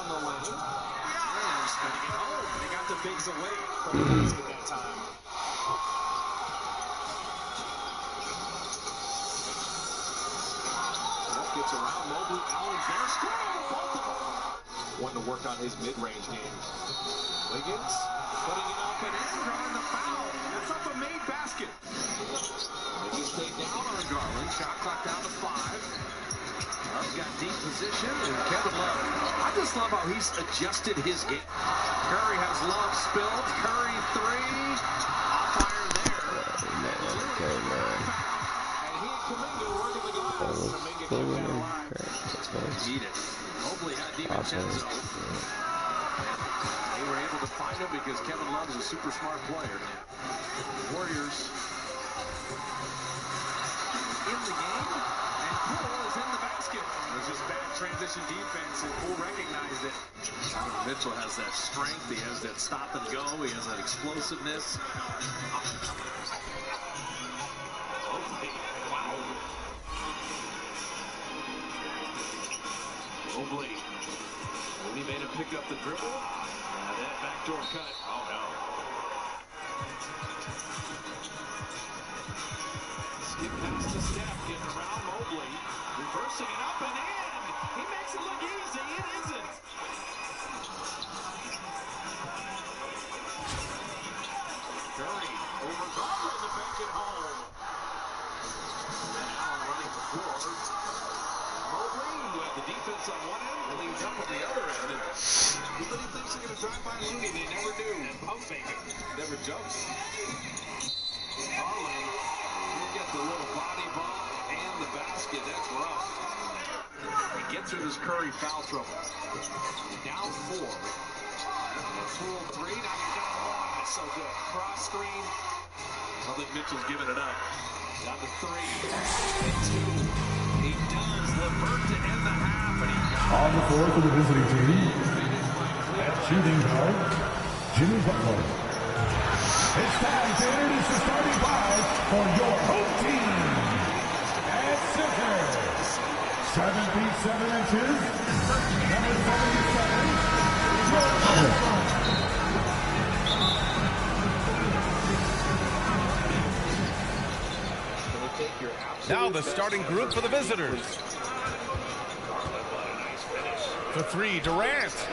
the lane. And spinning it home. They got the bigs away from the basket that time. Gets around Mobley, Allen's there, scoring both of them. One to work on his mid-range game. Wiggins putting it up and in, drawing the foul. That's up a made basket. Wiggins stayed down on Garland. Shot clock down to 5. Love's got deep position, and Kevin Love. I just love how he's adjusted his game. Curry has Love spilled. Curry 3. Off iron there. Okay, man. And he and Kuminga working the glass. Kuminga kept that alive. Edith. Mobley had DiVincenzo. They were able to find him because Kevin Love is a super smart player. Warriors in the game, and Poole is in the basket. There's just bad transition defense, and Poole recognized it. Mitchell has that strength, he has that stop and go, he has that explosiveness. Wow. Mobley. He made him pick up the dribble. That backdoor cut. Oh, no. Skip past the step, getting around Mobley. Reversing it up and in. He makes it look easy. It isn't. Curry over Garland to make it home. And Allen running the floor. Mobley, who had the defense on one end, leads up on the other end. And everybody thinks they're going to drive by Looney. They never do. Pump fake it. Never jumps. Garland will get the little body bump and the basket. That's rough. He gets through this Curry foul trouble. Down 4. Full 3. Now you're down 1. So good. Cross screen. I think Mitchell's giving it up. Down to 3. And 2. He does. LeVert to end the half, and he got on the floor for the visiting team. At shooting guard, Jimmy Butler. It's time to introduce the starting 5 for your home team. At center, 7 feet 7 inches, number 77, George. Now the starting group for the visitors. The 3, Durant.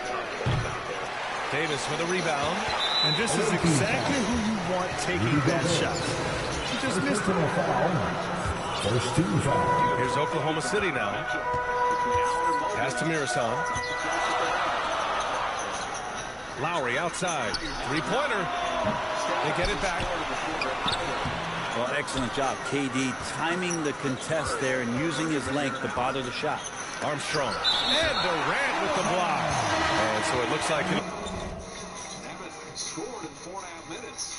Davis with a rebound. And this is exactly who you want taking that shot. He just missed him a foul. First team foul. Here's Oklahoma City now. Pass to Mirasan. Lowry outside. 3-pointer. They get it back. Well, excellent job, KD, timing the contest there and using his length to bother the shot. Armstrong. And Durant with the block. And so it looks like... Haven't scored in 4.5 minutes.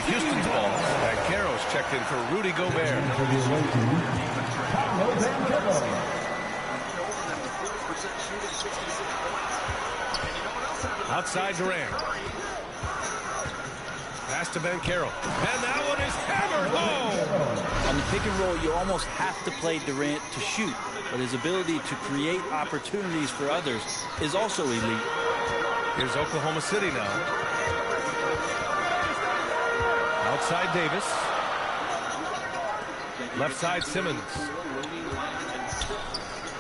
Houston's ball. Banchero's checked in for Rudy Gobert. Outside Durant. Pass to Banchero. And that one is hammered home. On the pick and roll, you almost have to play Durant to shoot, but his ability to create opportunities for others is also elite. Here's Oklahoma City now. Outside Davis. Left side Simmons.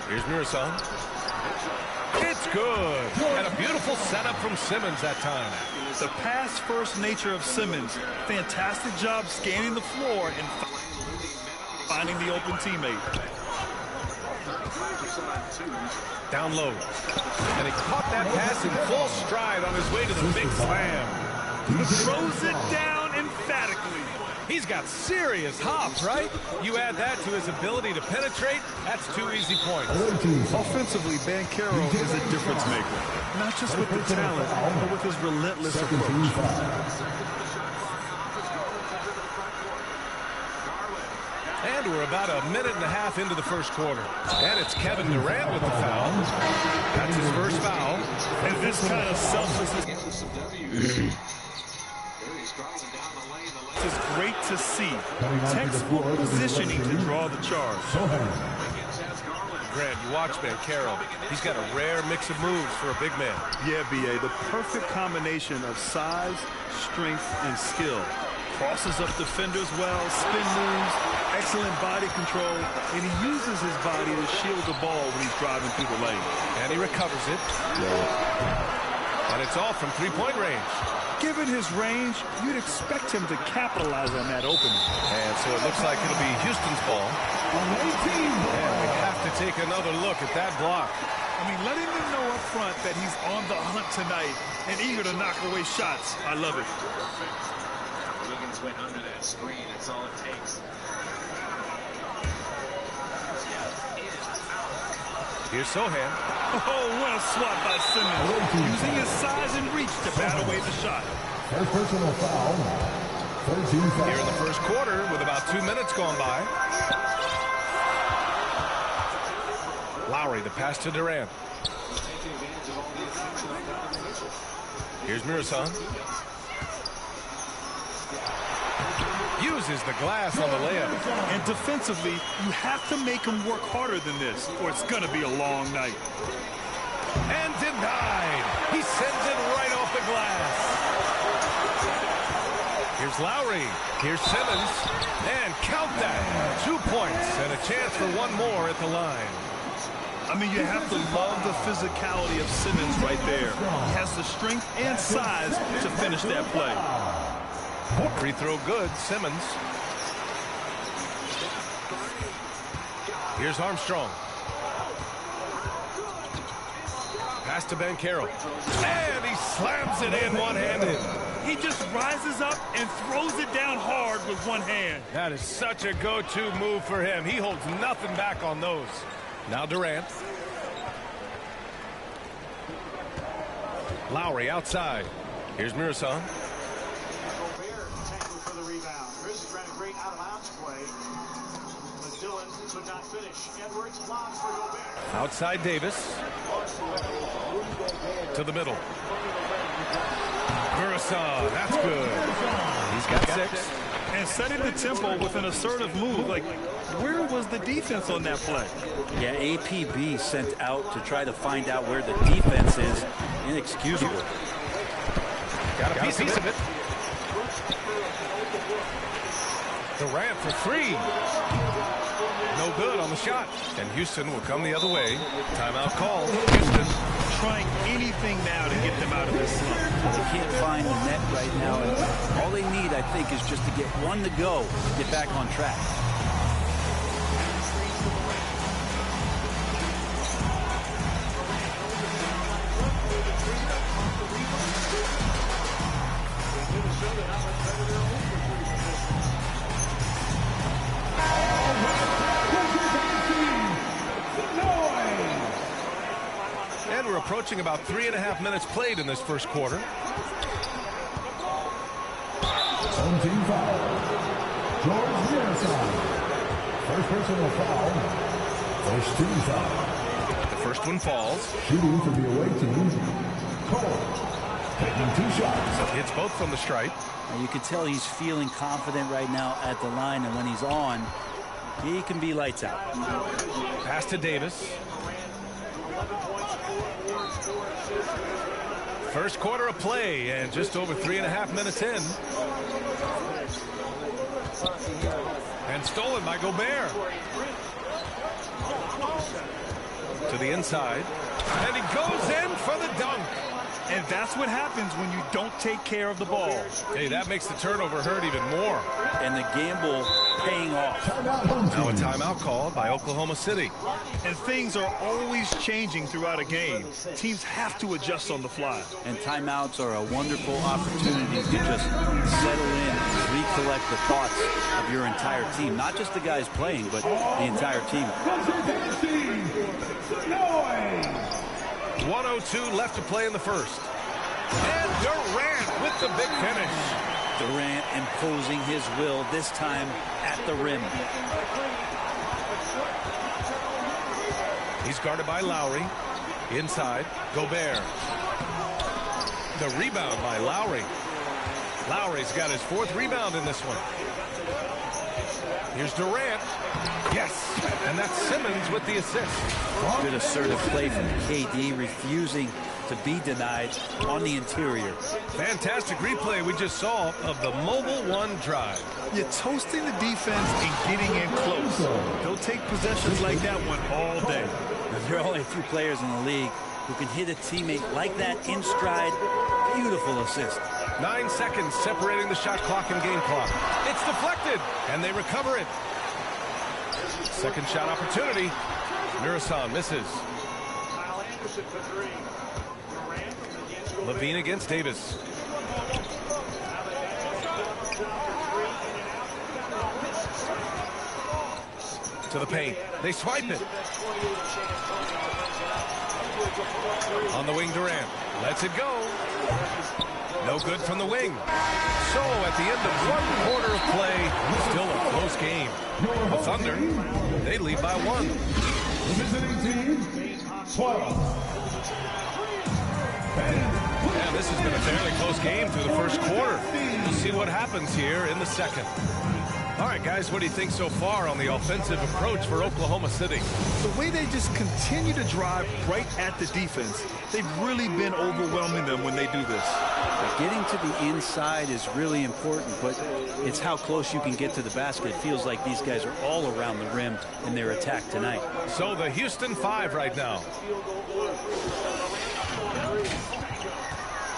Here's Mirasan. It's good. And a beautiful setup from Simmons that time. The pass-first nature of Simmons. Fantastic job scanning the floor and finding the open teammate. Down low. And he caught that pass in full stride on his way to the big slam. Throws it down emphatically. He's got serious hops, right? You add that to his ability to penetrate, that's 2 easy points. Offensively, Banchero is a difference maker. Not just with the talent, but with his relentless approach. And we're about a minute and a half into the first quarter. And it's Kevin Durant with the foul. That's his first foul. And this kind of selflessness is great to see. Textbook positioning to draw the charge. Grant, you watch Banchero. He's got a rare mix of moves for a big man. Yeah, B.A., the perfect combination of size, strength, and skill. Crosses up defenders well, spin moves, excellent body control, and he uses his body to shield the ball when he's driving through the lane. And he recovers it. And it's all from three-point range. Given his range, you'd expect him to capitalize on that opening. And so it looks like it'll be Houston's ball. And we have to take another look at that block. I mean, letting them know up front that he's on the hunt tonight and eager to knock away shots. I love it. Wiggins went under that screen. That's all it takes. Here's Sohan. Oh, what a swat by Simmons. Using his size and reach to bat away the shot. First personal foul. 13 fouls. Here in the first quarter with about 2 minutes gone by. Lowry, the pass to Durant. Here's Mirasan. Uses the glass on the layup. And defensively, you have to make him work harder than this, or it's going to be a long night. And denied. He sends it right off the glass. Here's Lowry. Here's Simmons. And count that. 2 points and a chance for one more at the line. I mean, you have to love the physicality of Simmons right there. He has the strength and size to finish that play. Free throw good, Simmons. Here's Armstrong. Pass to Banchero. And he slams it in one-handed. He just rises up and throws it down hard with one hand. That is such a go-to move for him. He holds nothing back on those. Now Durant. Lowry outside. Here's Mirasan. Outside Davis. To the middle. Mirasan, that's good. He's got 6. And setting the tempo with an assertive move. Like, where was the defense on that play? Yeah, APB sent out to try to find out where the defense is. Inexcusable. Got a piece of it. Durant for 3. No good on the shot. And Houston will come the other way. Timeout call. Houston trying anything now to get them out of this slump. They can't find the net right now. And all they need, I think, is just to get one to go, get back on track. And we're approaching about 3.5 minutes played in this first quarter. 17 foul. George Mirasan. First personal foul. First team foul. The first one falls. Shooting for the away team. Cole. Taking 2 shots. Hits both from the stripe. And you can tell he's feeling confident right now at the line, and when he's on, he can be lights out. Pass to Davis. First quarter of play, and just over 3.5 minutes in. And stolen by Gobert. To the inside. And he goes in for the dunk. And that's what happens when you don't take care of the ball. Hey, that makes the turnover hurt even more. And the gamble paying off. Now a timeout called by Oklahoma City. And things are always changing throughout a game. Teams have to adjust on the fly. And timeouts are a wonderful opportunity to just settle in, recollect the thoughts of your entire team. Not just the guys playing, but the entire team. 1:02 left to play in the first. And Durant with the big finish. Durant imposing his will, this time at the rim. He's guarded by Lowry. Inside, Gobert. The rebound by Lowry. Lowry's got his 4th rebound in this one. Here's Durant. Yes, And that's Simmons with the assist. Good assertive play from KD, refusing to be denied on the interior. Fantastic replay we just saw of the mobile one drive. You're toasting the defense and getting in close. They'll take possessions like that one all day. There are only a few players in the league who can hit a teammate like that in stride. Beautiful assist. 9 seconds separating the shot clock and game clock. It's deflected, and they recover it. Second shot opportunity. Mirasan misses. Levine against Davis. To the paint. They swipe it. On the wing, Durant. Lets it go. No good from the wing. So at the end of 1 quarter of play, still a close game. The Thunder, they lead by 1. The visiting team, 12. And this has been a fairly close game through the first quarter. We'll see what happens here in the second. All right, guys, what do you think so far on the offensive approach for Oklahoma City? The way they just continue to drive right at the defense, they've really been overwhelming them when they do this. Getting to the inside is really important, but it's how close you can get to the basket. It feels like these guys are all around the rim in their attack tonight. So the Houston 5 right now.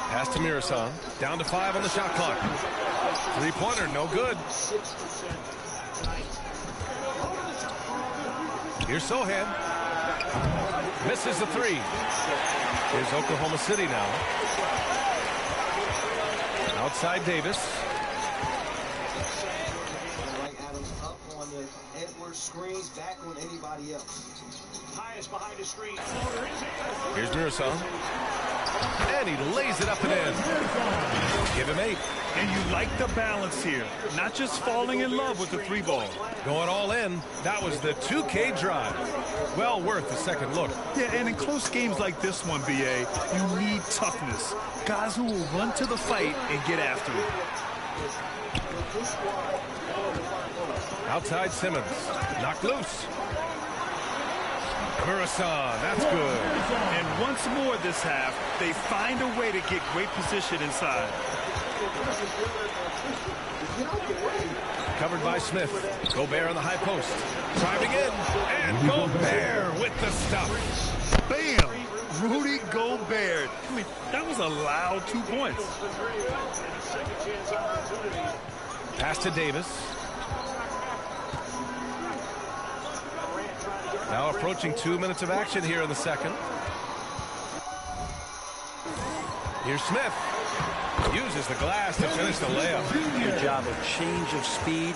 Pass to Mirasan. Down to 5 on the shot clock. Three-pointer, no good. Here's Sohan. Misses the 3. Here's Oklahoma City now. Outside Davis. Adams up on the Edwards screens, back on anybody else. Highest behind the screen. Here's Mirasan. And he lays it up and in. Give him 8. And you like the balance here. Not just falling in love with the 3 ball. Going all in. That was the 2K drive. Well worth a second look. Yeah, and in close games like this one, BA, you need toughness. Guys who will run to the fight and get after it. Outside Simmons. Knocked loose. Mirasan, that's good. And once more this half, they find a way to get great position inside. Covered by Smith. Gobert on the high post. Driving in. And Gobert with the stuff. Bam! Rudy Gobert. I mean, that was a loud 2 points. Pass to Davis. Now approaching 2 minutes of action here in the second. Here's Smith. Uses the glass to finish the layup. Good job of change of speed,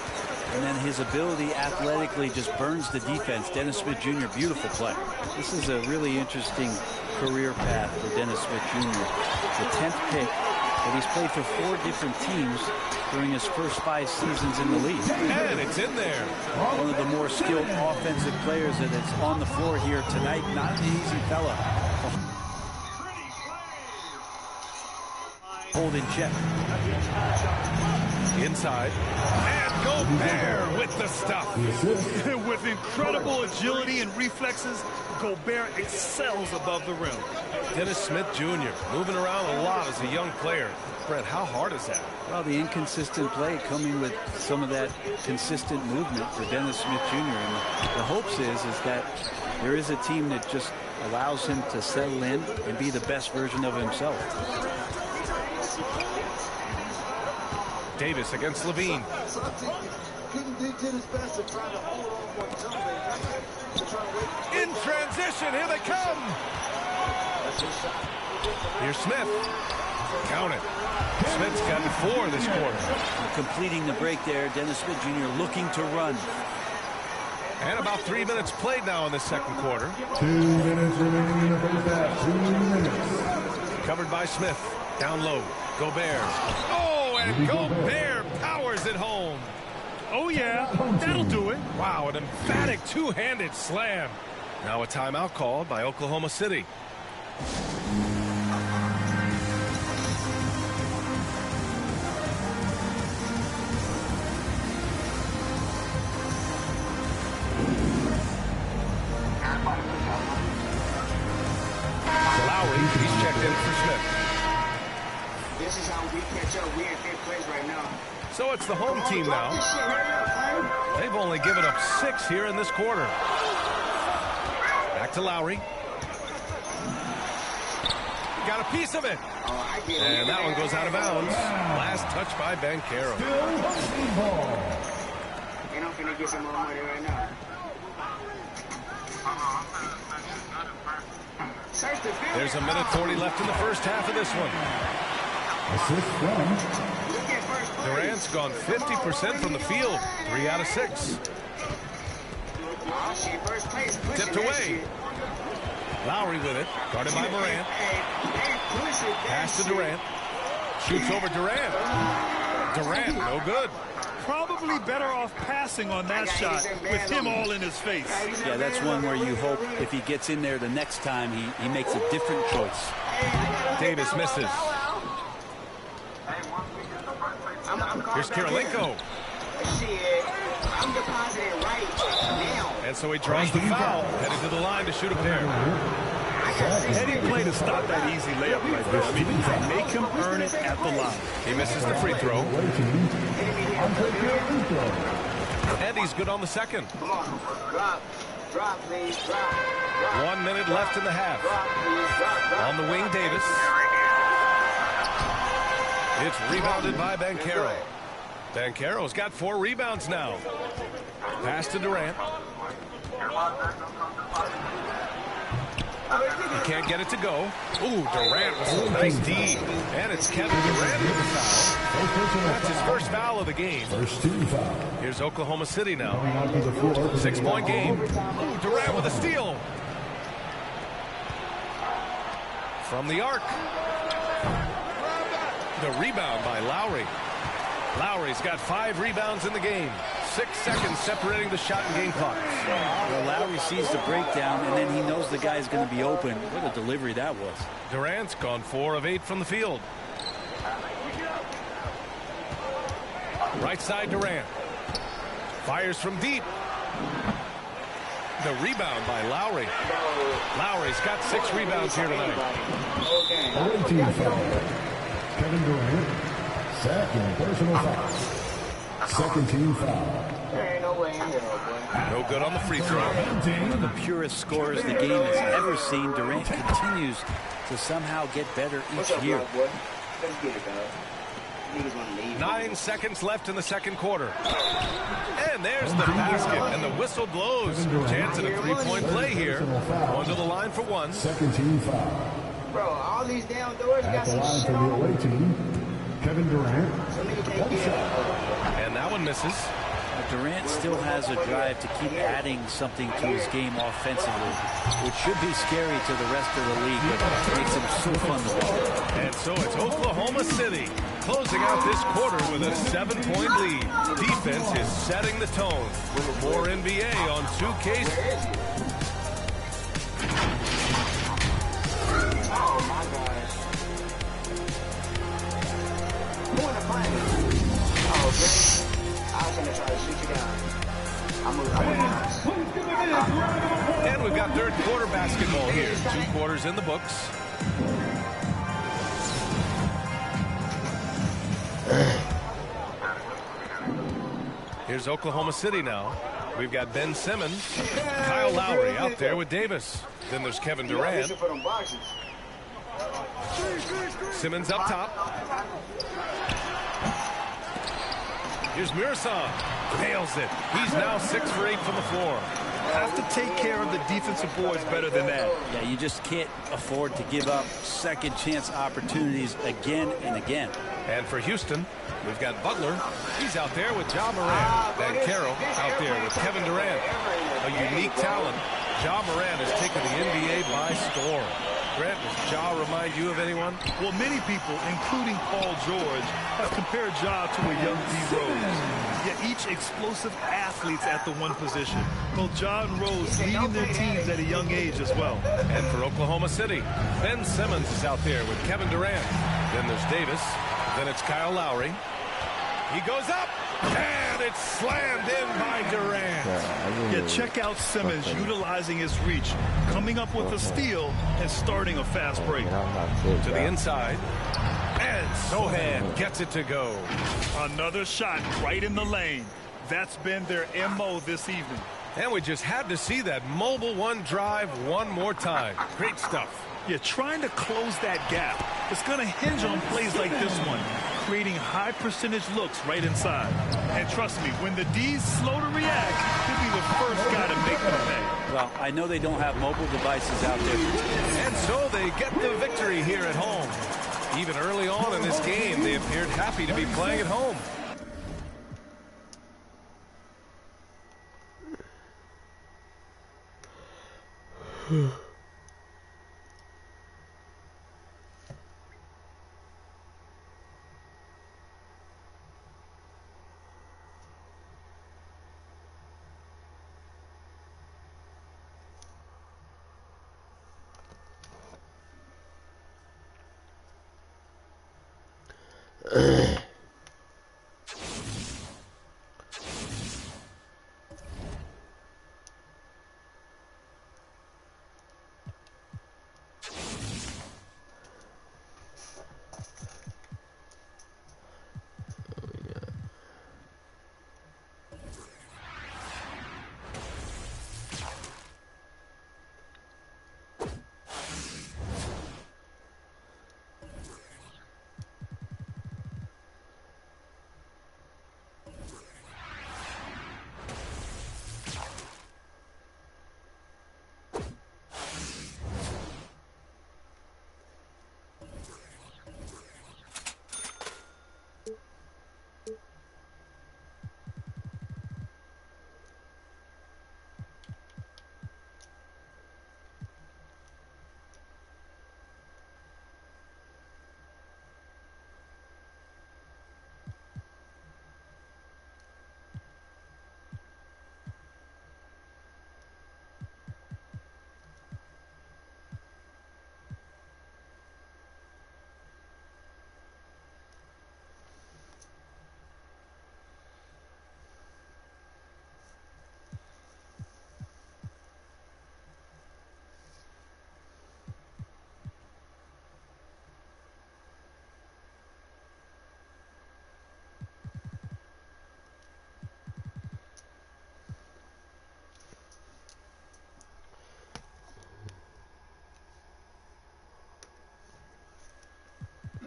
and then his ability athletically just burns the defense. Dennis Smith Jr., beautiful play. This is a really interesting career path for Dennis Smith Jr. The 10th pick, but he's played for 4 different teams during his first 5 seasons in the league. And it's in there. One of the more skilled offensive players that is on the floor here tonight. Not an easy fella. Hold in check. Inside. And Gobert with the stuff. With incredible agility and reflexes, Gobert excels above the rim. Dennis Smith Jr. moving around a lot as a young player. Brett, how hard is that? Well, the inconsistent play coming with some of that consistent movement for Dennis Smith Jr. And the hopes is that there is a team that just allows him to settle in and be the best version of himself. Davis against Levine. In transition, here they come. Here's Smith. Count it. Smith's got 4 this quarter. Completing the break there, Dennis Smith Jr. looking to run. And about 3 minutes played now in the second quarter. 2 minutes remaining in the first half. 2 minutes. Covered by Smith. Down low. Gobert. Oh, and Gobert powers it home. Oh, yeah, that'll do it. Wow, an emphatic two-handed slam. Now a timeout called by Oklahoma City. Smith. This is how we catch up. We're in 5th place right now. So it's the home team now. They've only given up 6 here in this quarter. Back to Lowry. Got a piece of it. And that one goes out of bounds. Last touch by Banchero. And I'm finna get some more money right now. There's a minute 40 left in the first half of this one. Durant's gone 50% from the field. 3 out of 6. Tipped away. Lowry with it. Guarded by Morant. Pass to Durant. Shoots over Durant. Durant, no good. Probably better off passing on that shot with him all in his face. Yeah, that's one where you hope if he gets in there the next time, he makes a different choice. Davis misses. Here's Kirilenko. And so he draws the foul, headed to the line to shoot a pair. Heady play to stop that easy layup right there. I mean, make him earn it at the line. He misses the free throw. And he's good on the second. 1 minute left in the half. On the wing, Davis. It's rebounded by Banchero. Banchero's got 4 rebounds now. Pass to Durant. He can't get it to go. Ooh, Durant with some nice D. And it's Kevin Durant with the foul. That's his first foul of the game. Here's Oklahoma City now. 6-point game. Ooh, Durant with a steal. From the arc. The rebound by Lowry. Lowry's got 5 rebounds in the game. 6 seconds separating the shot and game clock. Well, Lowry sees the breakdown, and then he knows the guy's going to be open. What a delivery that was. Durant's gone 4 of 8 from the field. Right side Durant. Fires from deep. The rebound by Lowry. Lowry's got 6 rebounds here tonight. Kevin Durant, second personal foul. Second team foul. No good on the free throw. One of the purest scorers the game has ever seen. Durant continues to somehow get better each year. 9 seconds left in the second quarter. And there's the basket, and the whistle blows. Chance at a 3-point play here. Going to the line for 1. Second team foul. Bro, all these damn doors got At the some line shit for the on. away team, Kevin Durant. And that one misses. Durant still has a drive to keep adding something to his game offensively, which should be scary to the rest of the league, but makes him so fun to watch. And so it's Oklahoma City closing out this quarter with a 7-point lead. Defense is setting the tone. More NBA on 2K. Oh my gosh. Who in the finals? Oh, really? I was gonna try to shoot you down. I'm And we've got third quarter basketball here. 2 quarters in the books. Here's Oklahoma City now. We've got Ben Simmons, Kyle Lowry out there with Davis. Then there's Kevin Durant. Simmons up top. Here's Murison. Nails it. He's now 6 for 8 from the floor. Have to take care of the defensive boards better than that. Yeah, you just can't afford to give up second chance opportunities again and again. And for Houston, we've got Butler. He's out there with Ja Morant. Banchero out there with Kevin Durant. A unique talent. Ja Morant has taken the NBA by storm. Brent, does Ja remind you of anyone? Well, many people, including Paul George, have compared Ja to a young D. Rose. Yet each explosive athletes at the one position. Both Ja and Rose leading their teams at a young age as well. And for Oklahoma City, Ben Simmons is out there with Kevin Durant. Then there's Davis. Then it's Kyle Lowry. He goes up, and but it's slammed in by Durant. Yeah, check out Simmons utilizing his reach, coming up with a steal and starting a fast break. To the inside. And Sohan gets it to go. Another shot right in the lane. That's been their MO this evening. And we just had to see that mobile one drive one more time. Great stuff. Yeah, trying to close that gap. It's going to hinge on plays like this one, creating high percentage looks right inside. And trust me, when the D's slow to react, he'll be the first guy to make them pay. Well, I know they don't have mobile devices out there. And so they get the victory here at home. Even early on in this game, they appeared happy to be playing at home.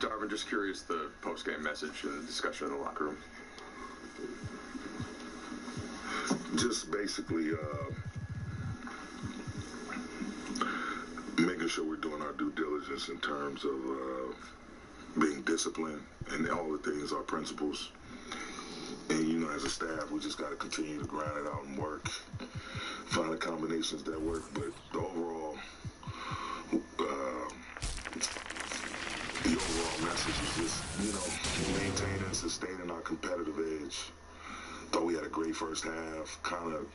Darvin, just curious, the post-game message and the discussion in the locker room. Just basically making sure we're doing our due diligence in terms of being disciplined and all the things, our principles. And, you know, as a staff, we just got to continue to grind it out and work, find the combinations that work. But the overall message is just, you know, maintaining and sustaining our competitive edge. Thought we had a great first half, kind of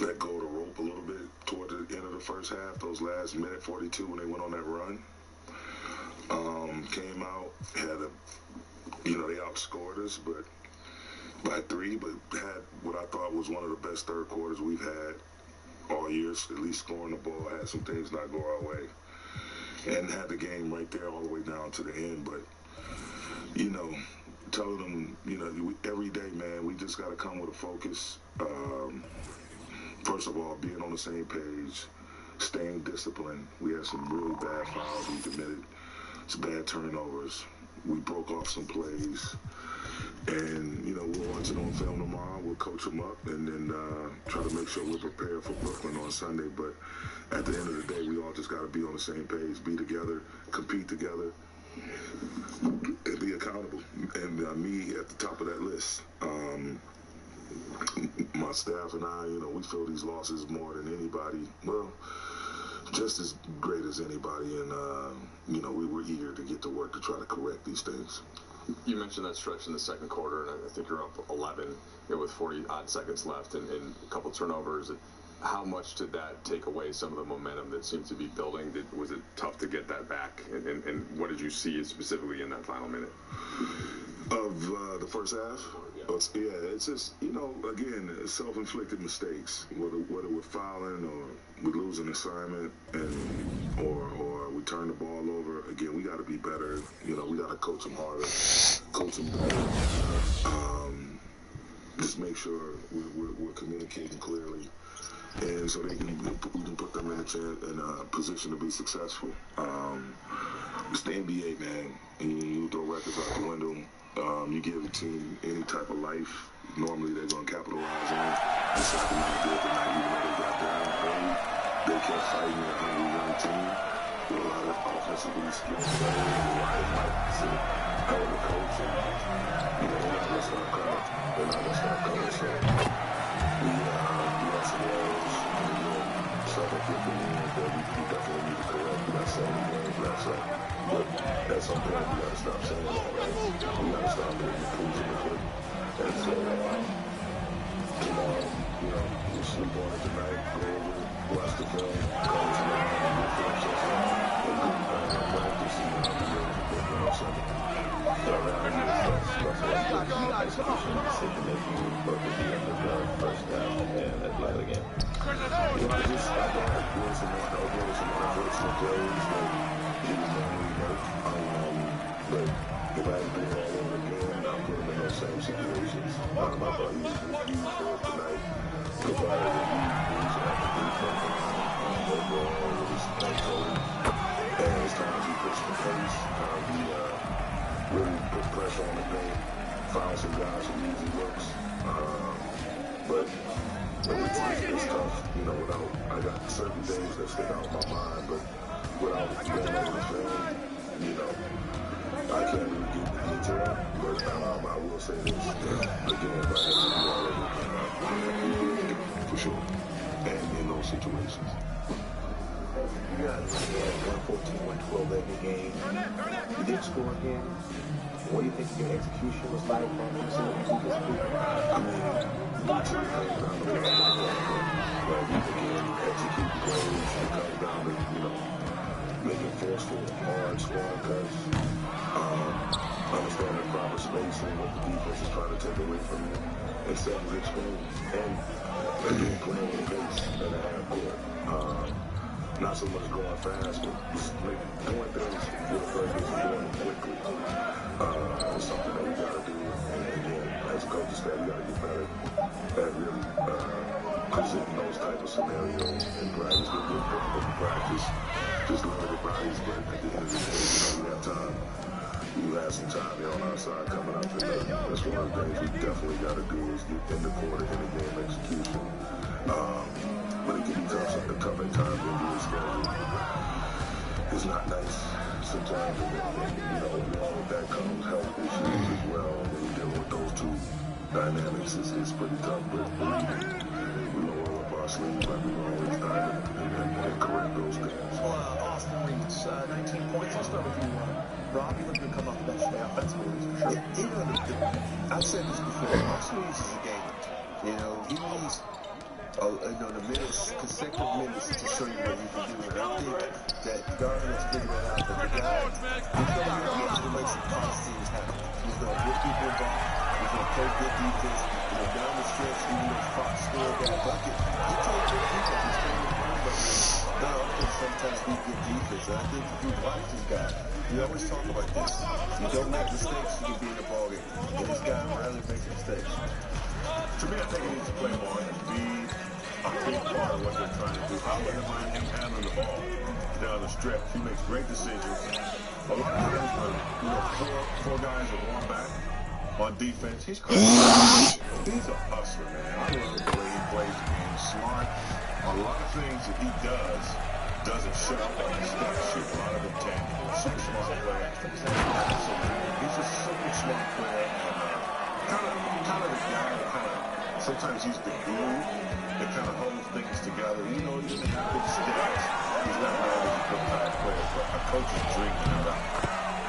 let go of the rope a little bit toward the end of the first half, those last minute 42 when they went on that run. Came out, had a, you know, they outscored us, but by 3, but had what I thought was one of the best third quarters we've had all year, at least scoring the ball, had some things not go our way. And had the game right there all the way down to the end. But, you know, telling them, you know, every day, man, we just got to come with a focus. First of all, being on the same page, staying disciplined. We had some really bad fouls we committed, some bad turnovers. We broke off some plays. And, you know, we'll watch it on film tomorrow. We'll coach them up and then try to make sure we're prepared for Brooklyn on Sunday. But at the end of the day, we all just got to be on the same page, be together, compete together, and be accountable. And me at the top of that list. My staff and I, you know, we feel these losses more than anybody. Well, just as great as anybody. And, you know, we were eager to get to work to try to correct these things. You mentioned that stretch in the second quarter, and I think you're up 11 with 40-odd seconds left and a couple turnovers. How much did that take away some of the momentum that seems to be building? Was it tough to get that back? And what did you see specifically in that final minute? Of the first half? Yeah, it's just, again, self-inflicted mistakes. Whether we're fouling or we lose an assignment or we turn the ball over. Again, we got to be better. We got to coach them harder, coach them better. Just make sure we're communicating clearly. And so we can put them in a position to be successful. It's the NBA, man. And you throw records out the window. You give a team any type of life, normally they're going to capitalize on it. The second night did tonight, even though they got down early, they kept fighting a hungry young team with a lot of offensively skilled players, a lot of Mike's and hell of a coach. And, they're not going to stop coming. They're not going to stop coming. So we got some errors. Second, 15 years that we definitely need to correct. We got 70 games left, so but at some point we got to stop saying that, right? We got to stop putting the proofs in the pudding. And so tomorrow, we'll sleep on it tonight, go over it, watch the film, come tomorrow, and we'll finish us up. And good practice, and be ready to go on Sunday. First down and at play again. I thought there was some unfortunate plays that he was normally make. But if I had to do it all over again, I'll put him in those same situations. I thought he was used for it tonight. Provided that he was at the defense overall with his control. And as times he pushed the pace, he really put pressure on the paint, found some guys who easy looks. But it's tough, I got certain things that stick out in my mind, but without going over the film, I can't really get into detail, but I will say this, again, if I had to do all of it, for sure, and in those situations. You got 114, 112 every game. You did score again. What do you think your execution was like on this week? I mean, my team comes down to execute plays. It comes down to, making forceful, hard scoring cuts, understanding proper spacing, what the defense is trying to take away from you, and setting good screens. And again, playing with pace and a half court. Not so much going fast, but just doing things with a purpose and doing it quickly. It's something that we got to do. And again, as a coaching staff, we got to get better at really presenting those type of scenarios in practice. We're getting difficult in practice, just limited bodies, but at the end of the day, we have time. We have some time here on our side coming up, and that's one of the things we definitely got to do is get in the quarter in the game execution. But it can be tough at times when doing schedule. It's not nice sometimes, along with that comes health issues as well. When you deal with those two dynamics, it's pretty tough, but believe me, we don't roll up our sleeves like we've always done and correct those things. Austin Reed's 19 points. I'll start with you, Rob. You look to come off the bench today offensively. I've said this before. Austin Reed's is a gamer. He needs the minutes, consecutive minutes to show you what you can do. And I think that Garvin has figured that out. But the guy, he's going to be able to make some positive things happen. He's going to get people involved. He's going to play good defense. Down the stretch, even though Fox scored that bucket, he played good defense. He's playing the ball, but now I think sometimes we get defense. And I think if you watch this guy, we always talk about this. You don't make mistakes, you can be in the ballgame. And this guy rarely makes mistakes. To me, I think he needs to play more and be a big part of what they're trying to do. I wouldn't mind him handling the ball down the stretch. He makes great decisions. A lot of times when four guys are going back on defense, he's a hustler, man. I love the way he plays the game. Smart. A lot of things that he doesn't show up on the stat sheet. A lot of intangible. Super smart player. He's a super smart player. Kind of the guy that sometimes he's the glue that kind of holds things together. He doesn't have big stats. He's not always a good high player, but a coach's dream to have out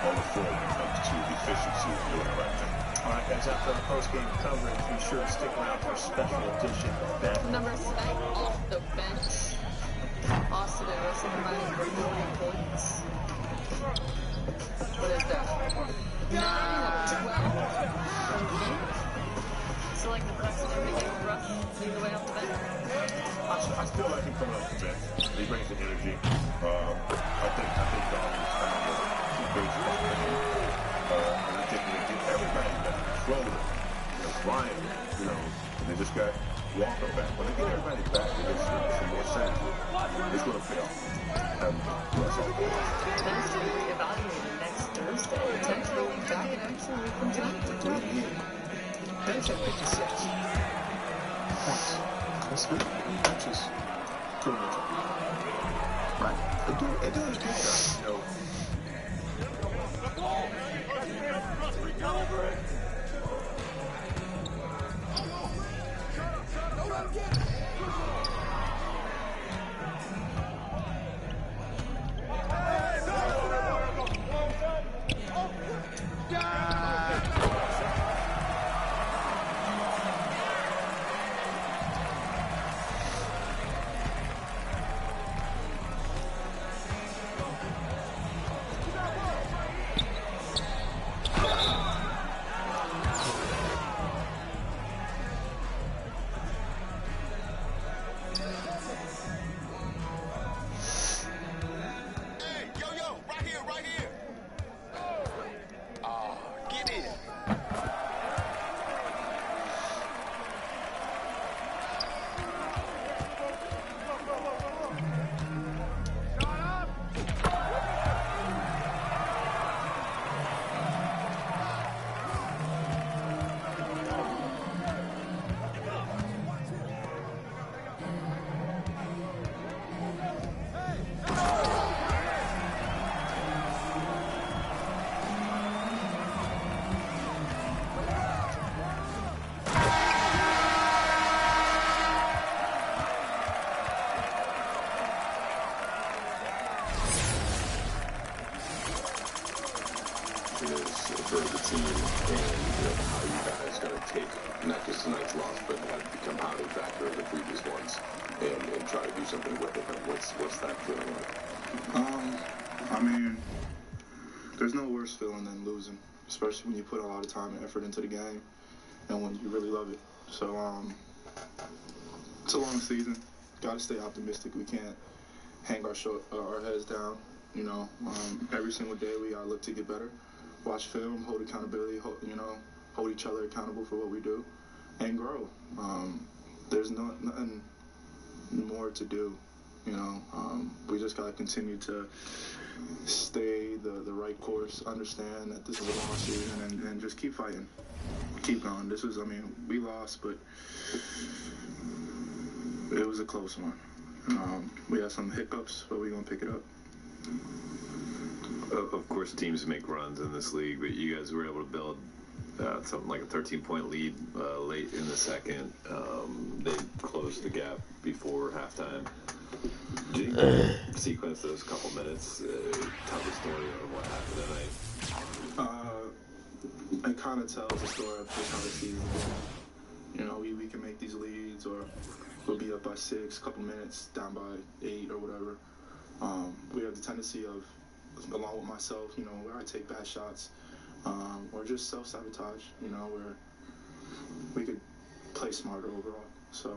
on the floor when it comes to efficiency and doing the right thing. All right, guys, after our post-game coverage, be sure to stick around for a special edition of Bad. Numbers tonight off the bench. Austin and Russell combining for 40 points. What is that? 9 of 12. So like the question, are we getting Russ lead the way off the bench? I still like him coming off the bench. He brings the energy. I think Dalton is found some great stuff in him. And I think they get everybody back. Schroeder, Brian, they just got Walker back. When they get everybody back, they get some more synergy. It's going to pay off. Bench to be reevaluated next Thursday. Potentially back in action a week from tonight. Bench at 56 points. That's good. Bench is pretty much right. It does a good job, for the team and how you guys going to take not just tonight's loss, but have become how they factor in the previous ones and try to do something with it. What's that feeling like? I mean, there's no worse feeling than losing, especially when you put a lot of time and effort into the game and when you really love it. So it's a long season. Got to stay optimistic. We can't hang our heads down. Every single day we got to look to get better. Watch film, hold accountability, hold each other accountable for what we do, and grow. There's nothing more to do. We just got to continue to stay the right course, understand that this is a long season, and just keep fighting. Keep going. We lost, but it was a close one. We had some hiccups, but we're going to pick it up. Of course, teams make runs in this league, but you guys were able to build something like a 13-point lead late in the second. They closed the gap before halftime. Do you sequence those couple minutes, tell the story of what happened tonight? It kind of tells the story of just how the season goes. We can make these leads, or we'll be up by 6, couple minutes, down by 8 or whatever. We have the tendency of, along with myself, where I take bad shots, or just self-sabotage, where we could play smarter overall. So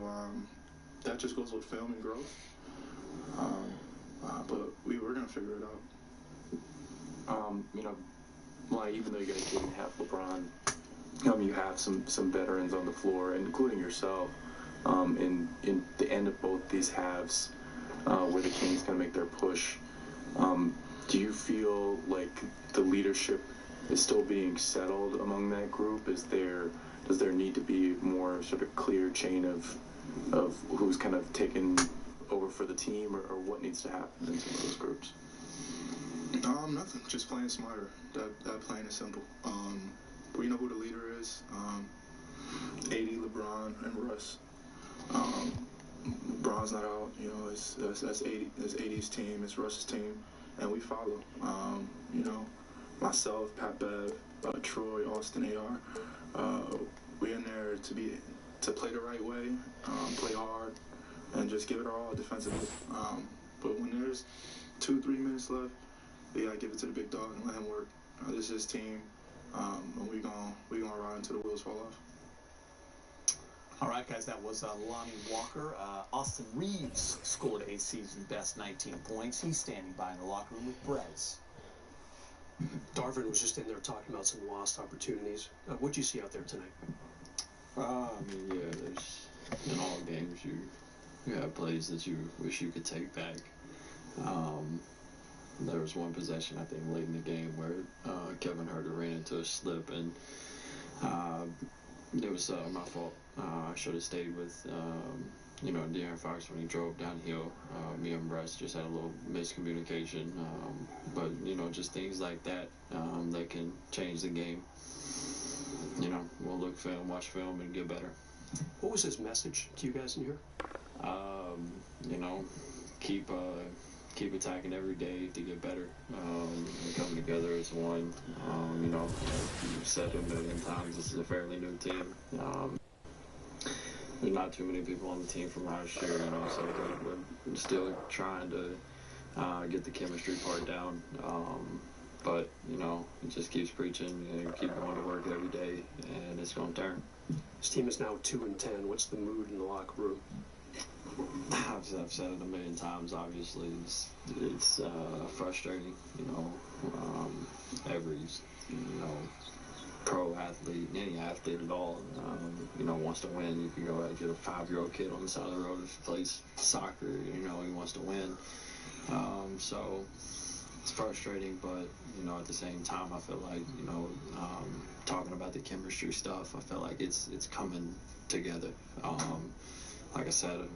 that just goes with film and growth. But we're going to figure it out. Even though you guys didn't have LeBron, you have some veterans on the floor, including yourself, in the end of both these halves, where the Kings kind of make their push. Do you feel like the leadership is still being settled among that group? Does there need to be more sort of clear chain of who's kind of taken over for the team, or what needs to happen in some of those groups? Nothing. Just playing smarter. That plain and simple. We know who the leader is. AD, LeBron, and Russ. LeBron's not out. That's AD's team. It's Russ's team, and we follow. myself, Pat Bev, Troy, Austin, AR. We're in there to play the right way, play hard, and just give it our all defensively. But when there's 2-3 minutes left, we gotta give it to the big dog and let him work. This is his team, and we gonna ride until the wheels fall off. All right, guys, that was Lonnie Walker. Austin Reeves scored a season-best 19 points. He's standing by in the locker room with Brez. Darvin was just in there talking about some lost opportunities. What'd you see out there tonight? I mean, yeah, there's in all games you have plays that you wish you could take back. There was one possession, I think, late in the game where Kevin Herter ran into a slip, and it was my fault. I should have stayed with, De'Aaron Fox when he drove downhill. Me and Brez just had a little miscommunication. But, just things like that that can change the game. We'll look film, watch film, and get better. What was his message to you guys in here? Keep attacking every day to get better, and come together as one. You've said it a million times, this is a fairly new team. There's not too many people on the team from last year, so we're still trying to get the chemistry part down. But, it just keeps preaching and keep going to work every day, and it's going to turn. This team is now 2-10. What's the mood in the locker room? I've said it a million times. Obviously, it's frustrating. Every pro athlete, any athlete at all, wants to win. You can go out and get a 5-year-old kid on the side of the road who plays soccer. He wants to win. So it's frustrating, but at the same time, I feel like talking about the chemistry stuff, I feel like it's coming together. Like I said,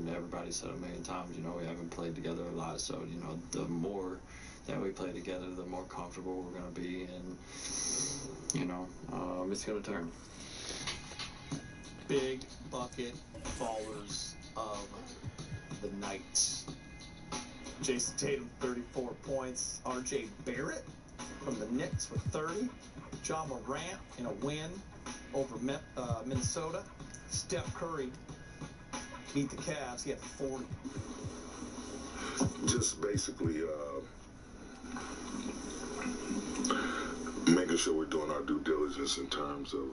everybody said a million times, we haven't played together a lot. So, the more that we play together, the more comfortable we're going to be. And, it's going to turn. Big bucket fallers of the night. Jason Tatum, 34 points. R.J. Barrett from the Knicks with 30. Ja Morant in a win over Minnesota. Steph Curry beat the Cavs. He had 40. Just basically making sure we're doing our due diligence in terms of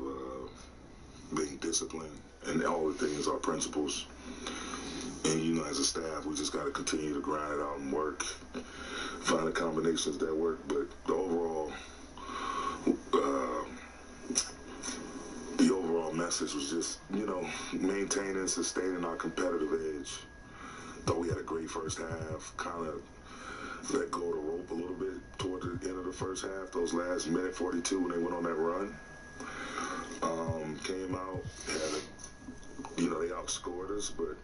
being disciplined and all the things, our principles. And, as a staff, we just got to continue to grind it out and work, find the combinations that work. But the overall message was just, maintaining and sustaining our competitive edge. Thought we had a great first half, kind of let go of the rope a little bit toward the end of the first half. Those last minute 42 when they went on that run. Came out, they outscored us, but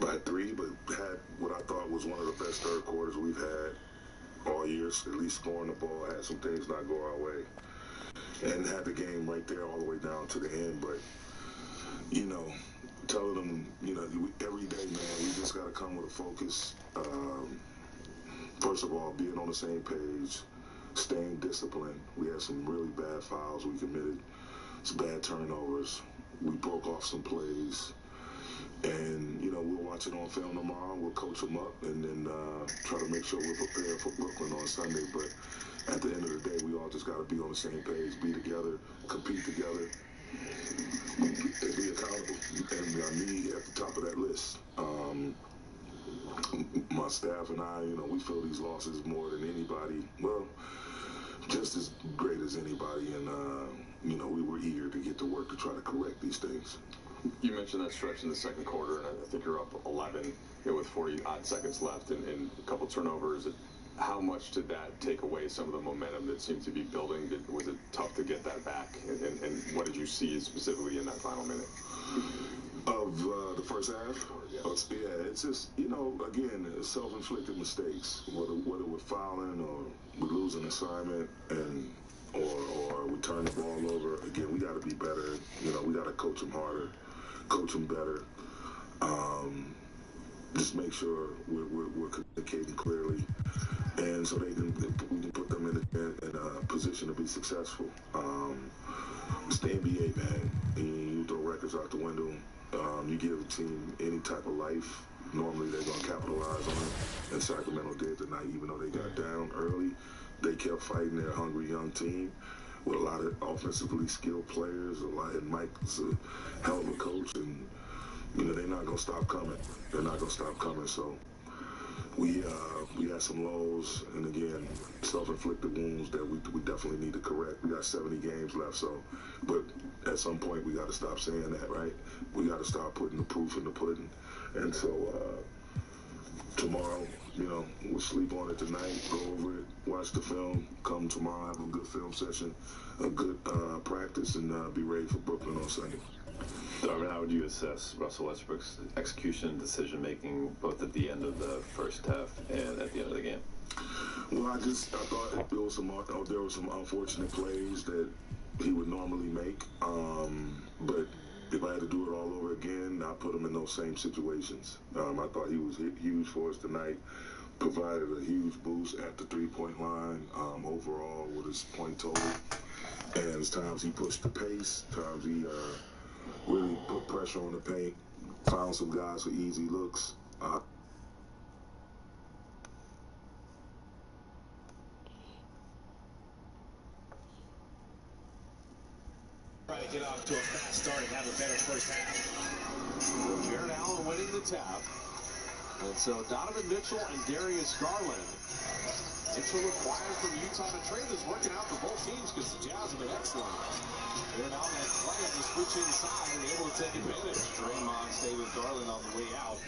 by 3, but had what I thought was one of the best third quarters we've had all year, at least scoring the ball, had some things not go our way. And had the game right there all the way down to the end. But, telling them, every day, man, we just got to come with a focus. First of all, being on the same page, staying disciplined. We had some really bad fouls we committed, some bad turnovers. We broke off some plays. And, we'll watch it on film tomorrow. We'll coach them up and then try to make sure we're prepared for Brooklyn on Sunday. But at the end of the day, we all just got to be on the same page, be together, compete together, and be accountable. And me at the top of that list. My staff and I, we feel these losses more than anybody. Well, just as great as anybody. And, we were eager to get to work to try to correct these things. You mentioned that stretch in the second quarter, and I think you're up 11 with 40-odd seconds left and a couple turnovers. How much did that take away some of the momentum that seemed to be building? Was it tough to get that back? And what did you see specifically in that final minute? Of the first half? Yeah, it's just, again, self-inflicted mistakes. Whether we're fouling or we lose an assignment or we turn the ball over. Again, we got to be better. We got to coach them harder, coach them better. Just make sure we're communicating clearly. And so we can put them them in a position to be successful. It's the NBA, man. You throw records out the window. You give a team any type of life. Normally they're going to capitalize on it. And Sacramento did tonight, even though they got down early. They kept fighting their hungry young team with a lot of offensively skilled players. And Mike's a hell of a coach. And, they're not going to stop coming. They're not going to stop coming. So we had some lows, and again, self-inflicted wounds that we definitely need to correct. We got 70 games left, but at some point we got to stop saying that, right? We got to start putting the proof in the pudding. And so tomorrow, we'll sleep on it tonight, go over it, watch the film, come tomorrow, have a good film session, a good practice, and be ready for Brooklyn on Sunday. Darvin, how would you assess Russell Westbrook's execution and decision-making both at the end of the first half and at the end of the game? Well, I thought there were some unfortunate plays that he would normally make. But if I had to do it all over again, I'd put him in those same situations. I thought he was huge for us tonight, provided a huge boost at the three-point line overall with his point total. And as times he pushed the pace, times he really put pressure on the paint, found some guys for easy looks. Try to get off to a fast start and have a better first half. Jared Allen winning the tap. And so Donovan Mitchell and Darius Garland. Mitchell required from Utah to trade. This working out for both teams because the Jazz have been excellent. Jared Allen had plenty to switch inside and able to take advantage. Draymond stayed with Garland on the way out.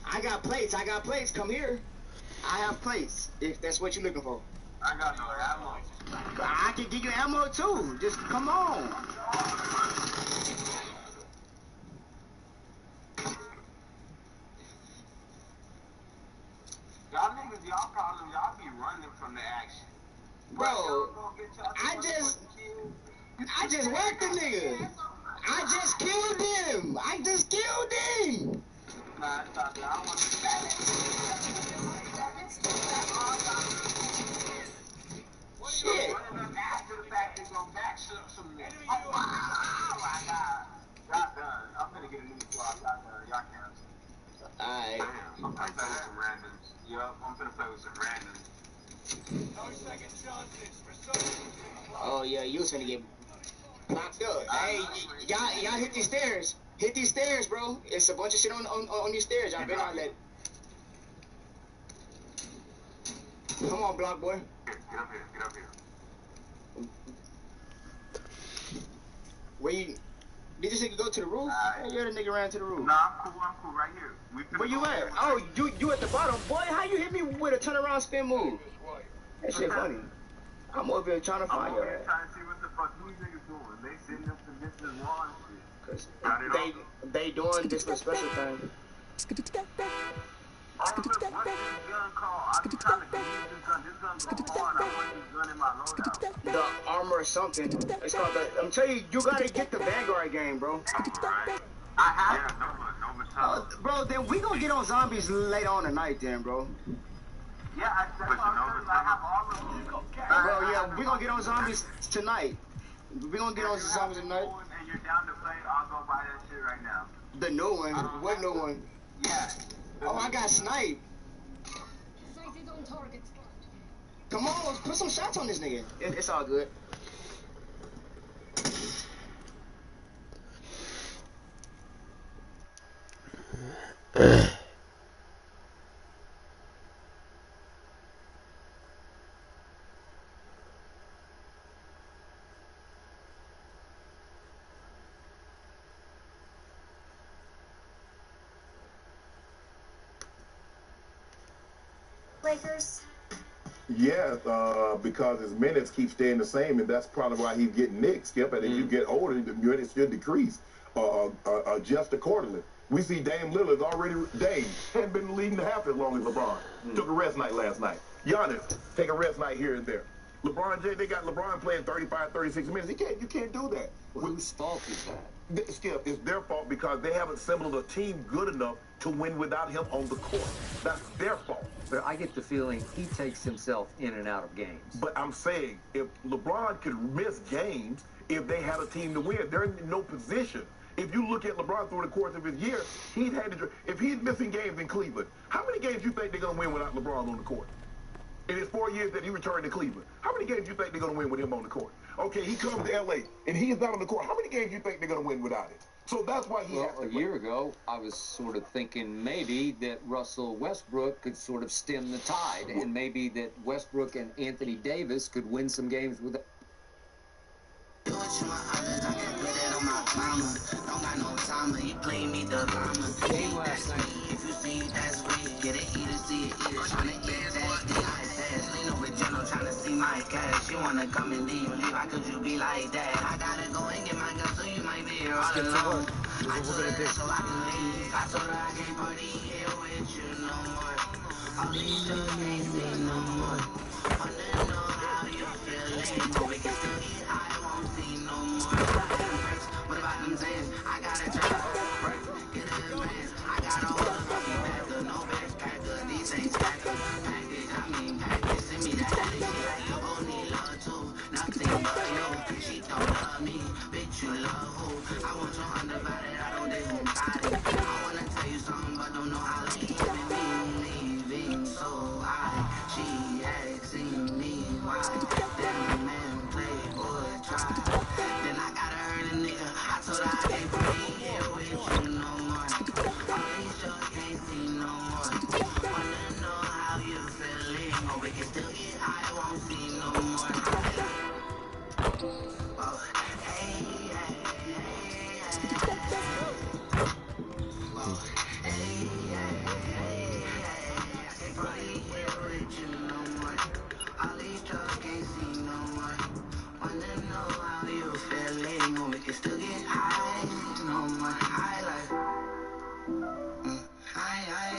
I got plates. Come here. I have plates, if that's what you're looking for. I got no ammo. I can give you ammo too. Just come on. Y'all niggas, y'all problems, y'all be running from the action. Bro, I just worked the nigga. I just killed him. Nah, stop it. I don't want to do that. Shit. it was some random. Oh yeah, you was gonna get blocked up. Hey, y'all hit these stairs. Hit these stairs, bro. It's a bunch of shit on these stairs. Y'all better not let. Come on, block boy. Get up here. Get up here. Where you? Did you think go to the roof? You're the nigga ran to the roof. Nah, I'm cool right here. Where you at? Oh, you at the bottom. Boy, how you hit me with a turnaround spin move? That shit funny. I'm over here trying to find you. I'm over here trying to see what the fuck these niggas doing. They sitting up against this wall and shit. Cause they doing this little special thing. What's this gun called? I'm trying to use this gun. This gun go hard. I want this gun in my loadout. The armor or something. It's called the. I'm telling you, you gotta get the Vanguard game, bro. Right. I have. Yeah, no, bro, then we gonna get on zombies later on tonight, then, bro. Yeah, I have all of them. Bro, yeah, we gonna get on zombies tonight. We gonna get on zombies tonight. And you're down to play, I'll go buy that shit right now. The new one? What new one? Yeah. Oh, I got sniped. Come on, let's put some shots on this nigga. It's all good. Lakers. Yeah, because his minutes keep staying the same, and that's probably why he's getting nicked, Skip. And if you get older, the minutes should decrease, adjust accordingly. We see Dame Lillard's already, hadn't been leading the half as long as LeBron. Took a rest night last night. Giannis, take a rest night here and there. LeBron James, they got LeBron playing 35, 36 minutes. You can't do that. Well, whose fault is that? Skip, it's their fault because they haven't assembled a team good enough to win without him on the court. That's their fault. But I get the feeling he takes himself in and out of games. But I'm saying, if LeBron could miss games, if they had a team to win, they're in no position. If you look at LeBron through the course of his year, if he's missing games in Cleveland, how many games do you think they're going to win without LeBron on the court? In his 4 years that he returned to Cleveland, how many games do you think they're going to win with him on the court? Okay, he comes to L.A., and he's not on the court. How many games do you think they're going to win without it? So that's why he has to a year ago, I was sort of thinking maybe that Russell Westbrook could sort of stem the tide, and maybe that Westbrook and Anthony Davis could win some games with it. Game last night. If you see that's weird, get it, eat it, see it, eat it. Trying to eat that, lean over general, trying to see my cash. You wanna come and leave, how could you be like that? I gotta go and get my gun, so you might be here all alone. I told her so I can leave. I told her I can't party here with you no more. All these drugs ain't seen no more. Wanna know how you feeling, but we can still eat, I won't see no more. What about them Zans? I gotta drive. Get in advance. I got a whole lucky packer, no backpacker. These ain't stackers. Package, I mean package. Send me that attitude like you both need love too. Nothing but you. She don't love me, bitch, you love who? I want your undivided, I don't think who got it. I wanna tell you something, but don't know how to even leaving. So she asking me why. Damn man, playboy, try. Then I gotta hurt a nigga. I told her I can't be here with you no more. All these shows can't see no more. Wanna know how you feeling, or we can still get high, won't see no more. Oh, hey, hey, hey, hey. Oh, hey, hey, hey, hey. I can't probably here with you no more. All these shows can't see no more. Wanna know how you feeling, or we can still get high, no more. High life. High life.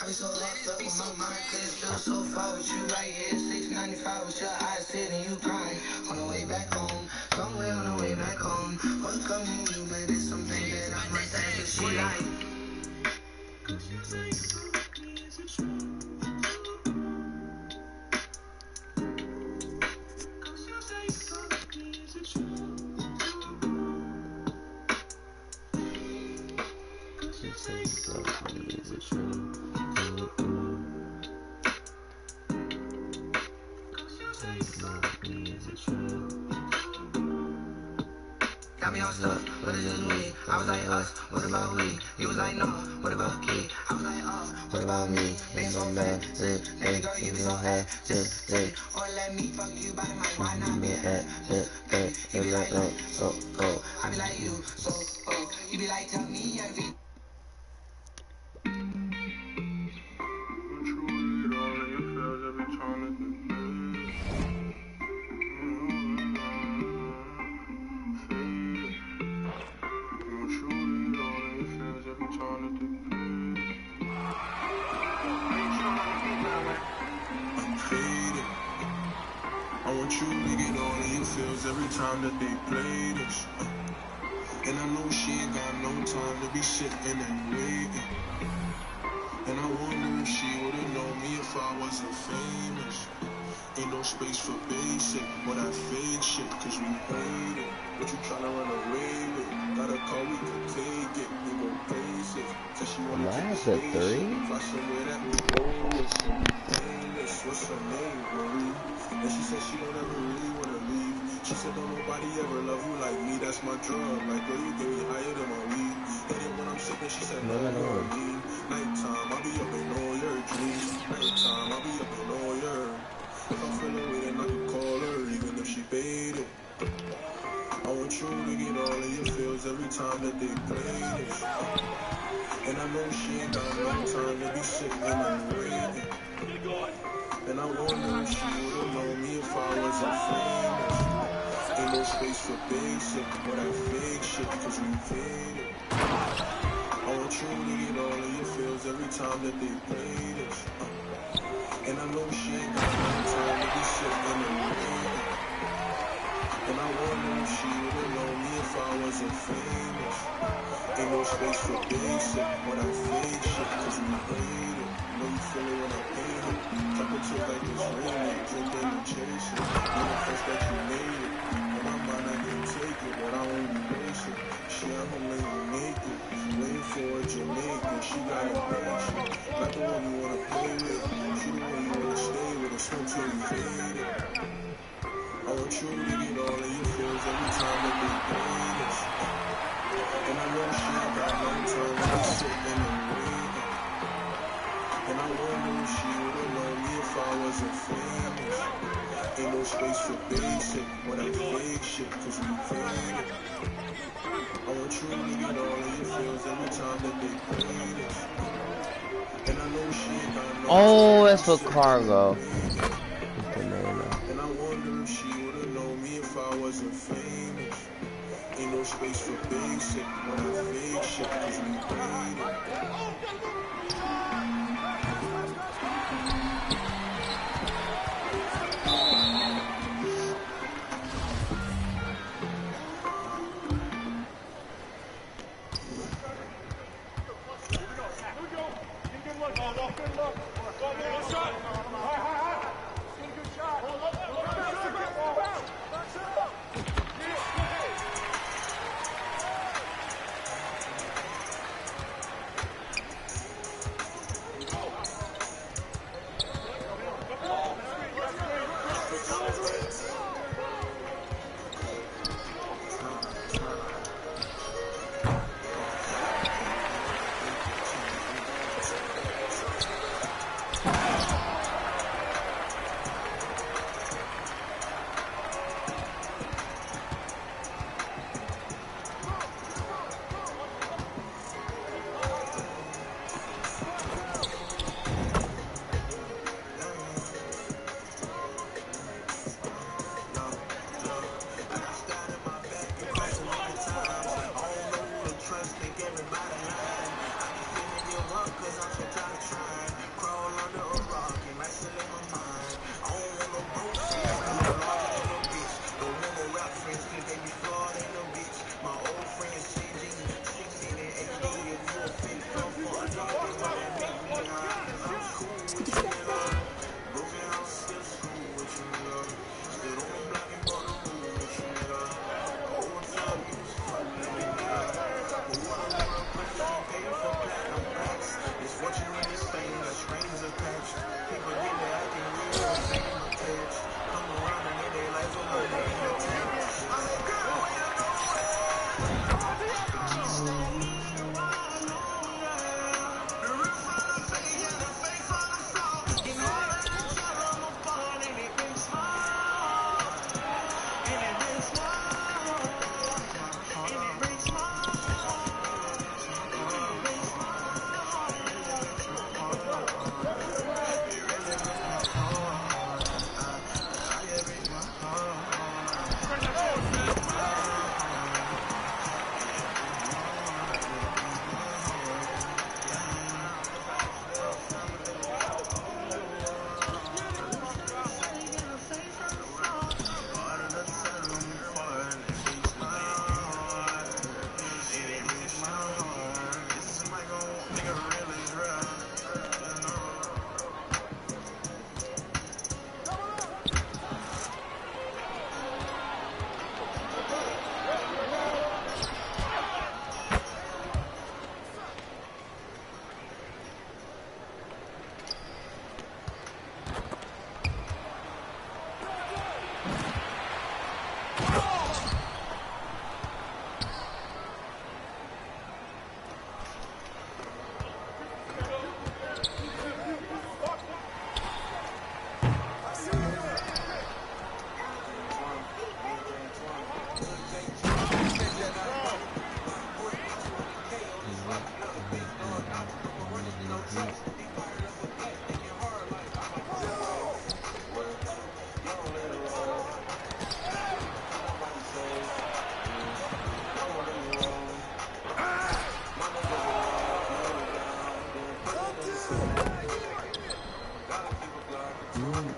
I be so locked up with my mind, cause it feels so far with you right here. 695 with your eyes sitting, you crying. On the way back home, somewhere on the way back home. What's coming you, man? It's something that I must ask if she like. Got me all stuck, but it's just me. I was like, us, what about we? You was like, no, what about key? I was like, what about me? Ain't so mad, hey, girl, you be so bad, hey. Or let me fuck you by the mic, why not me? You be like, oh, I be like you, so, oh. You be like, tell me every. I want you to get all of your feels every time that they play this. And I know she ain't got no time to be sitting and waiting. And I wonder if she would've known me if I wasn't famous. Ain't no space for basic or that fake shit, cause we hate it. What you tryna run away with? Got a car, we can take it. We gon' place it. Cause she wanna take a spaceship. Fly somewhere that we homeless. Painless, what's her name, Marie? And she said she don't ever really wanna leave. She said don't nobody ever love you like me. That's my drug. Like girl, you get me higher than my weed. Hit it when I'm sick and she said no, you're mean. Nighttime, I'll be up in all your dreams. Nighttime, I'll be up in all your. If I feel away, then I can call her, even if she paid it. I want you to get all of your feels every time that they play this. And I know she ain't got no time to be sitting and waiting. And I wonder if she would've known me if I wasn't famous. Ain't no space for basic or that fake shit, cause we faded. I want you to get all of your feels every time that they play this. And I know she ain't got no time to be sitting and waiting. And I wonder if she would've known me if I wasn't famous. Ain't no space for basic or that fake shit, cause we played it. Know you feel it when I paint it. Couple tips like it's raining, drinking and chasing. Manifest that you made it. In my mind I can't take it, but I won't embrace it. She at home laying naked, waiting for a Jamaican. She got impatient, not the one you wanna play with. She the one you wanna stay with and swim till you faded. I want you to get all of your feels every time that they play this. And I know she ain't got no time to be sitting and waiting. And I wonder if she would've known me if I wasn't famous. Ain't no space for basic or that fake shit, cause we faded. I want you to get all of your feels every time that they play this. And I know she ain't got no Oh, time that's to for be sitting cargo. and I wonder if she would've known me if I wasn't famous. Ain't no space for basic or that fake shit, cause we played it.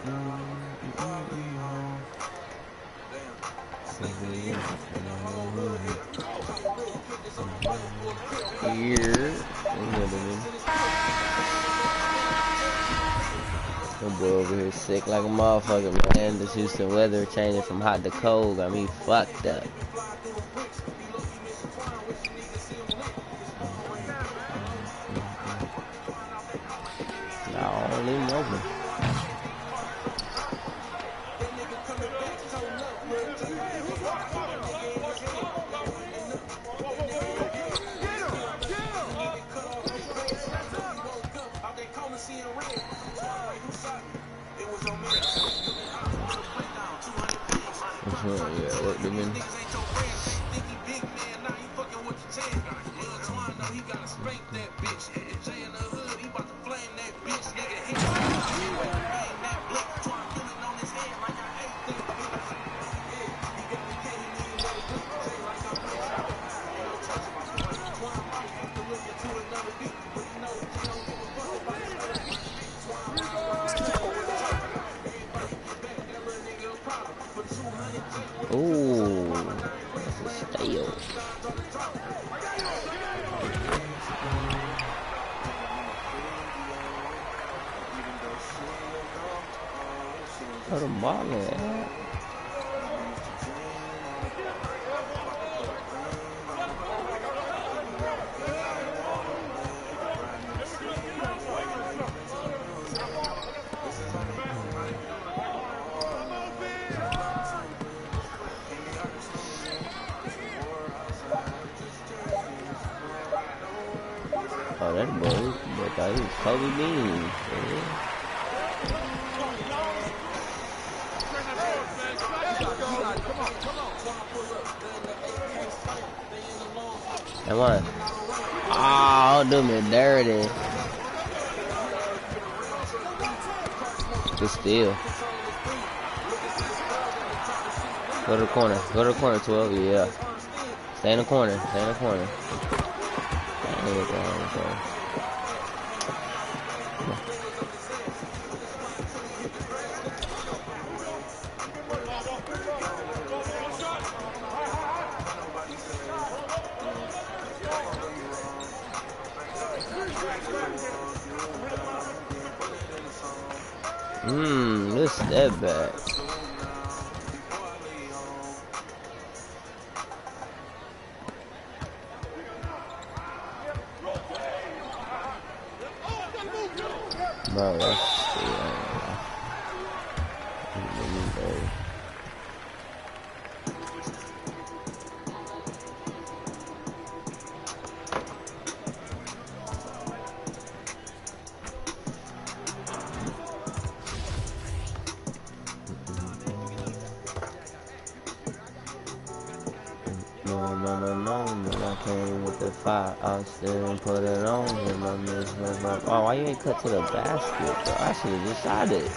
My boy over here sick like a motherfucker, man. This Houston weather changing from hot to cold got me fucked up. No, I don't leave them open. Yeah, work them in. Ooh, that's a steal. Put a ball in it. Oh, that boy thought he was Kobe Bean. Come on. Oh, do me dirty. Good steal. Go to the corner. Go to the corner, 12. Yeah. Stay in the corner. Stay in the corner. This step back. Bro, that's I still put it on him. Oh, why you ain't cut to the basket, bro? I should have just shot it.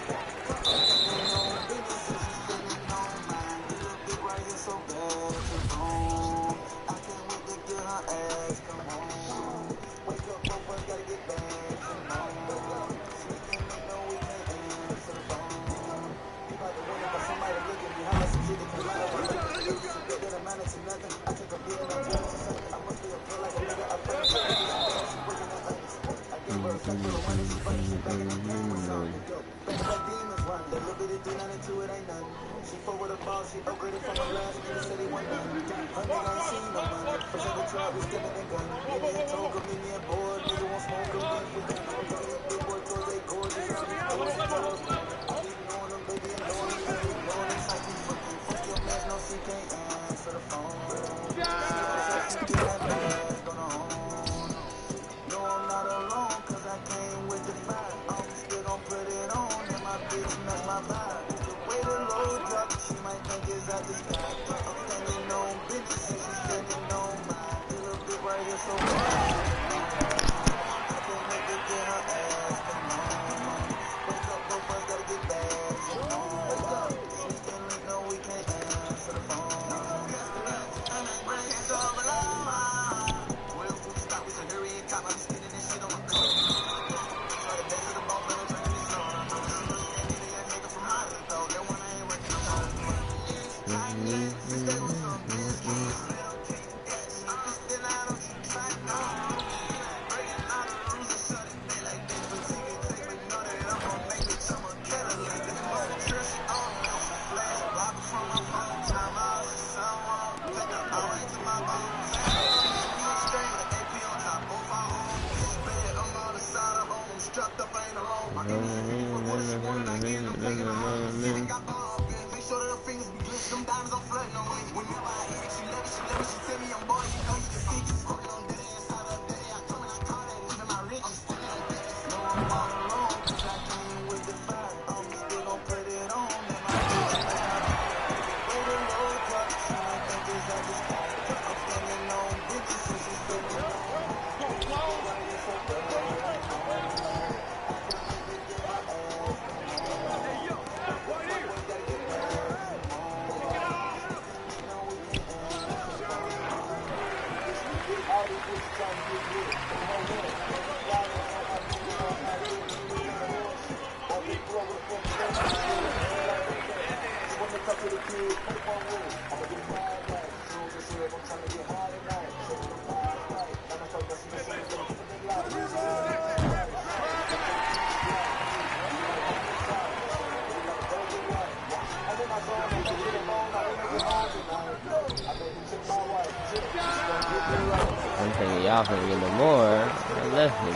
I'm thinking y'all finna get no more. I left me.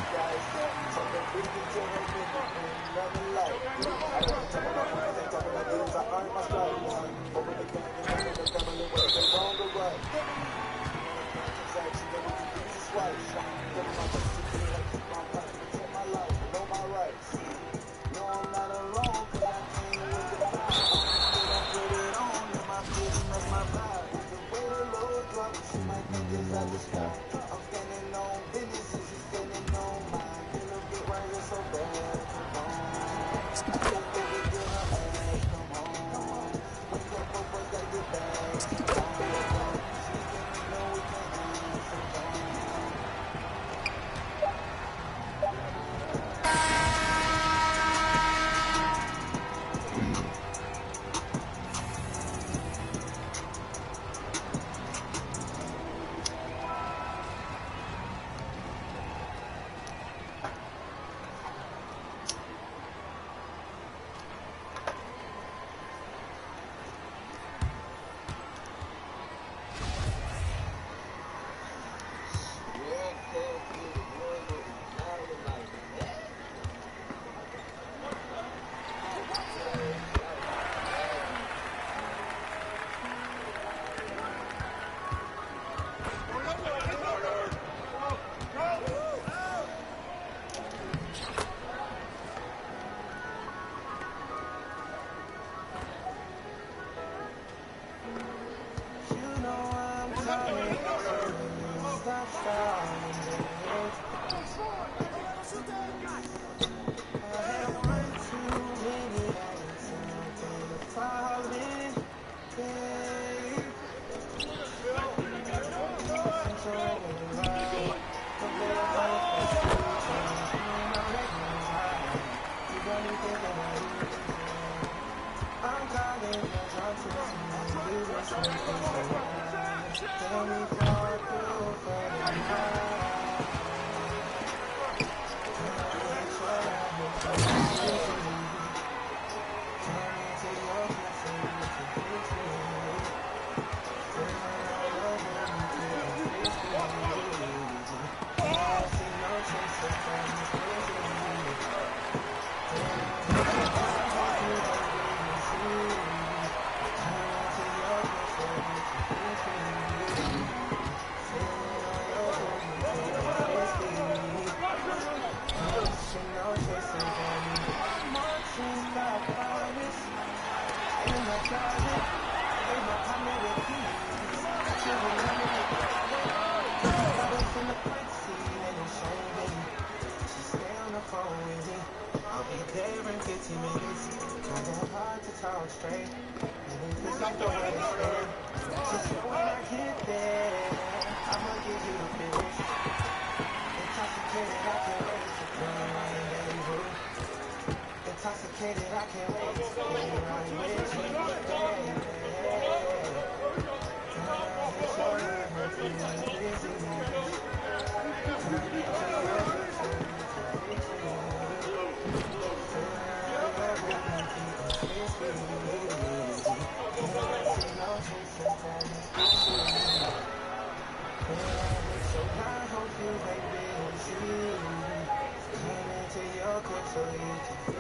So you can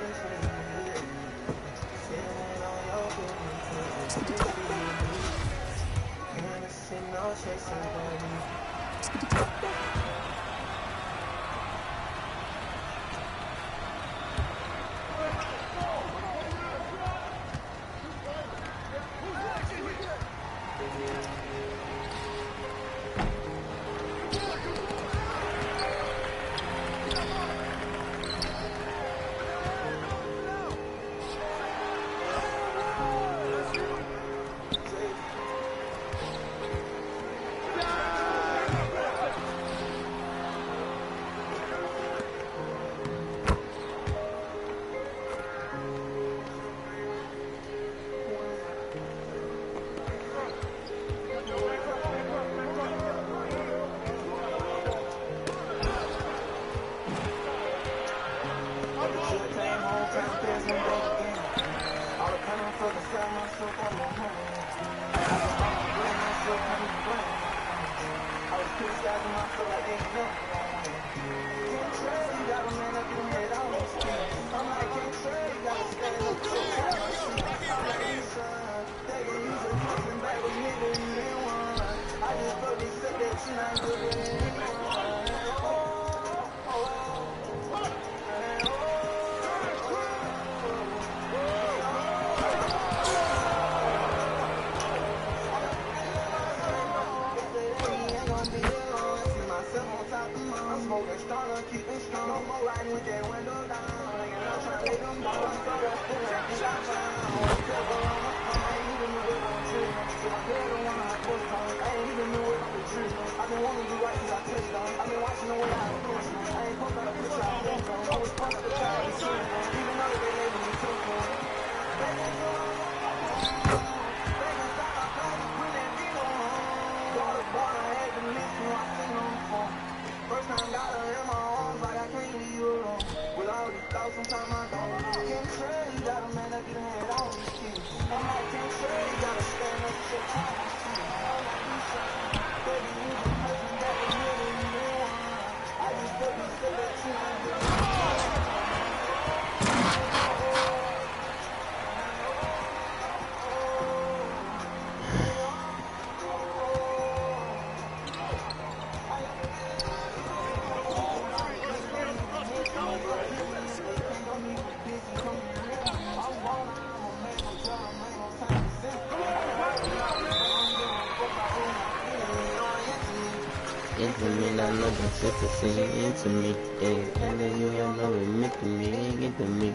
Into me, not looking sister singing into me, yeah. And then you have no admit to me, ain't into me.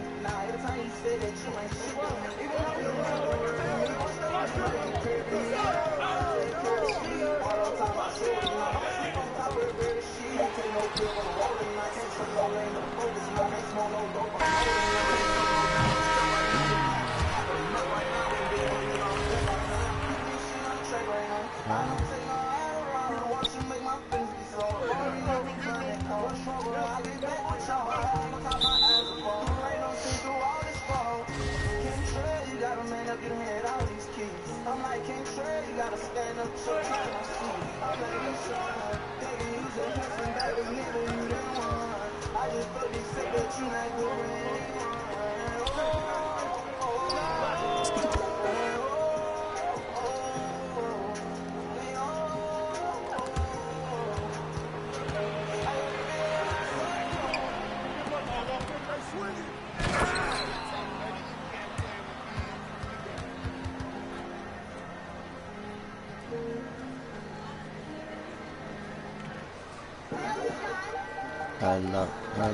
I know. I'm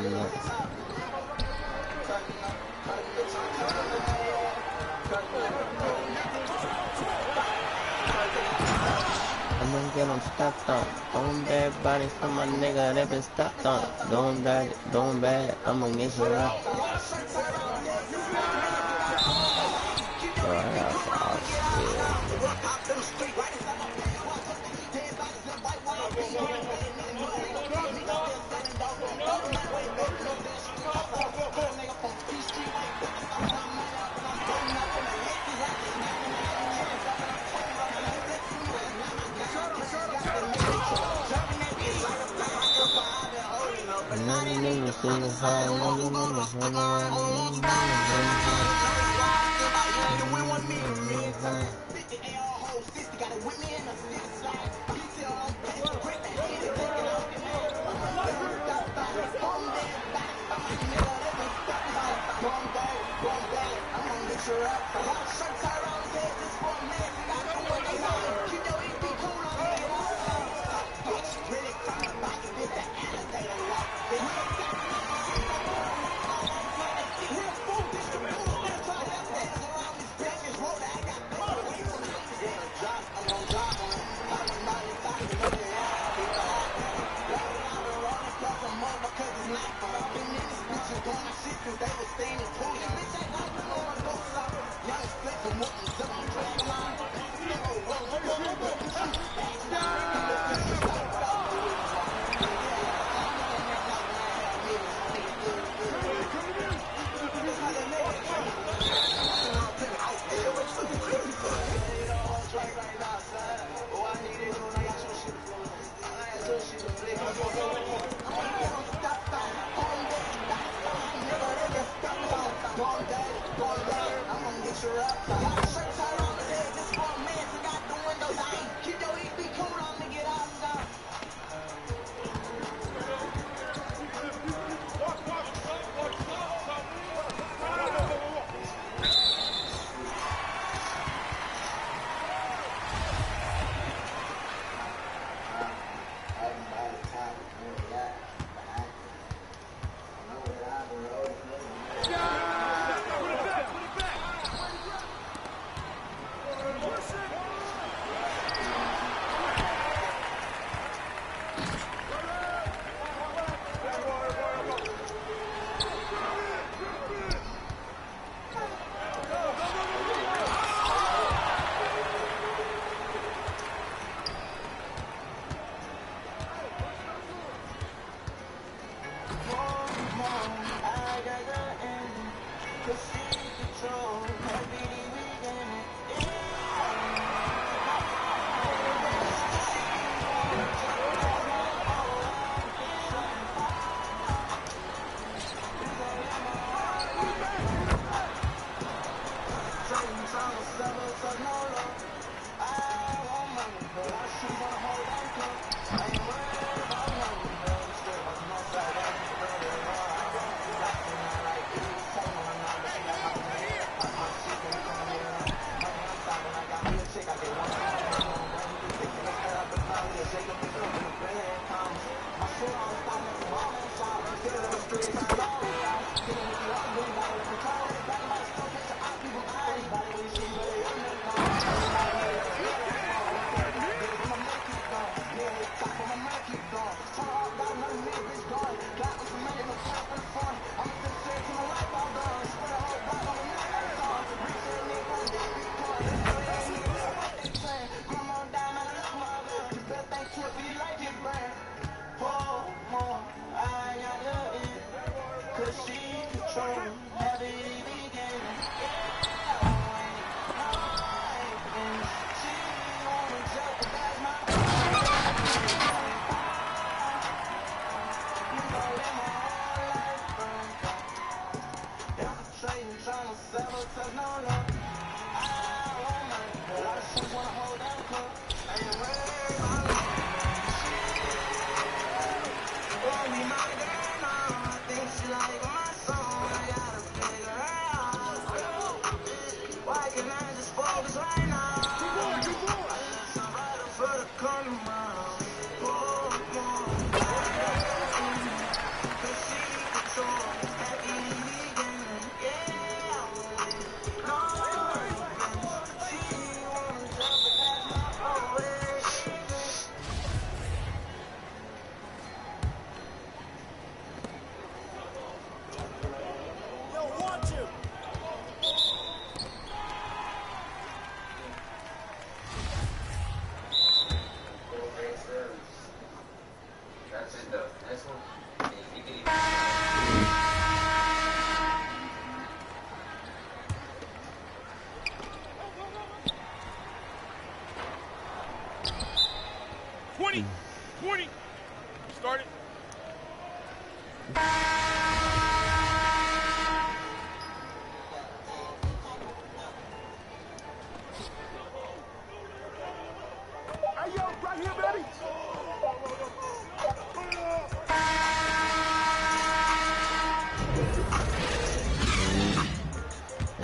gonna get them stopped on. Throwing bad bodies for my nigga that been stopped on. Doing bad, I'm gonna get you right.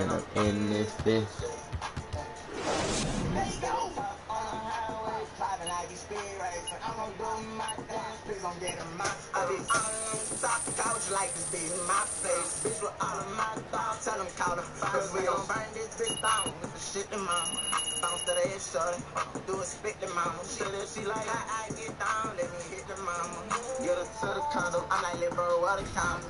and I'm in this bitch. Let's go! On the highway, driving like a speed racer. I'm gonna do my dance, please don't get in my face. I be all on top couch like this be in my face. Bitch with all of my thoughts, tell them call the cause we gon' burn this bitch down with the shit in mama. Bounce to the head, shorty. Do a spit the mama. She like how I get down, let me hit the mama. Get her to the condo, I'm like, little bro, what a condo.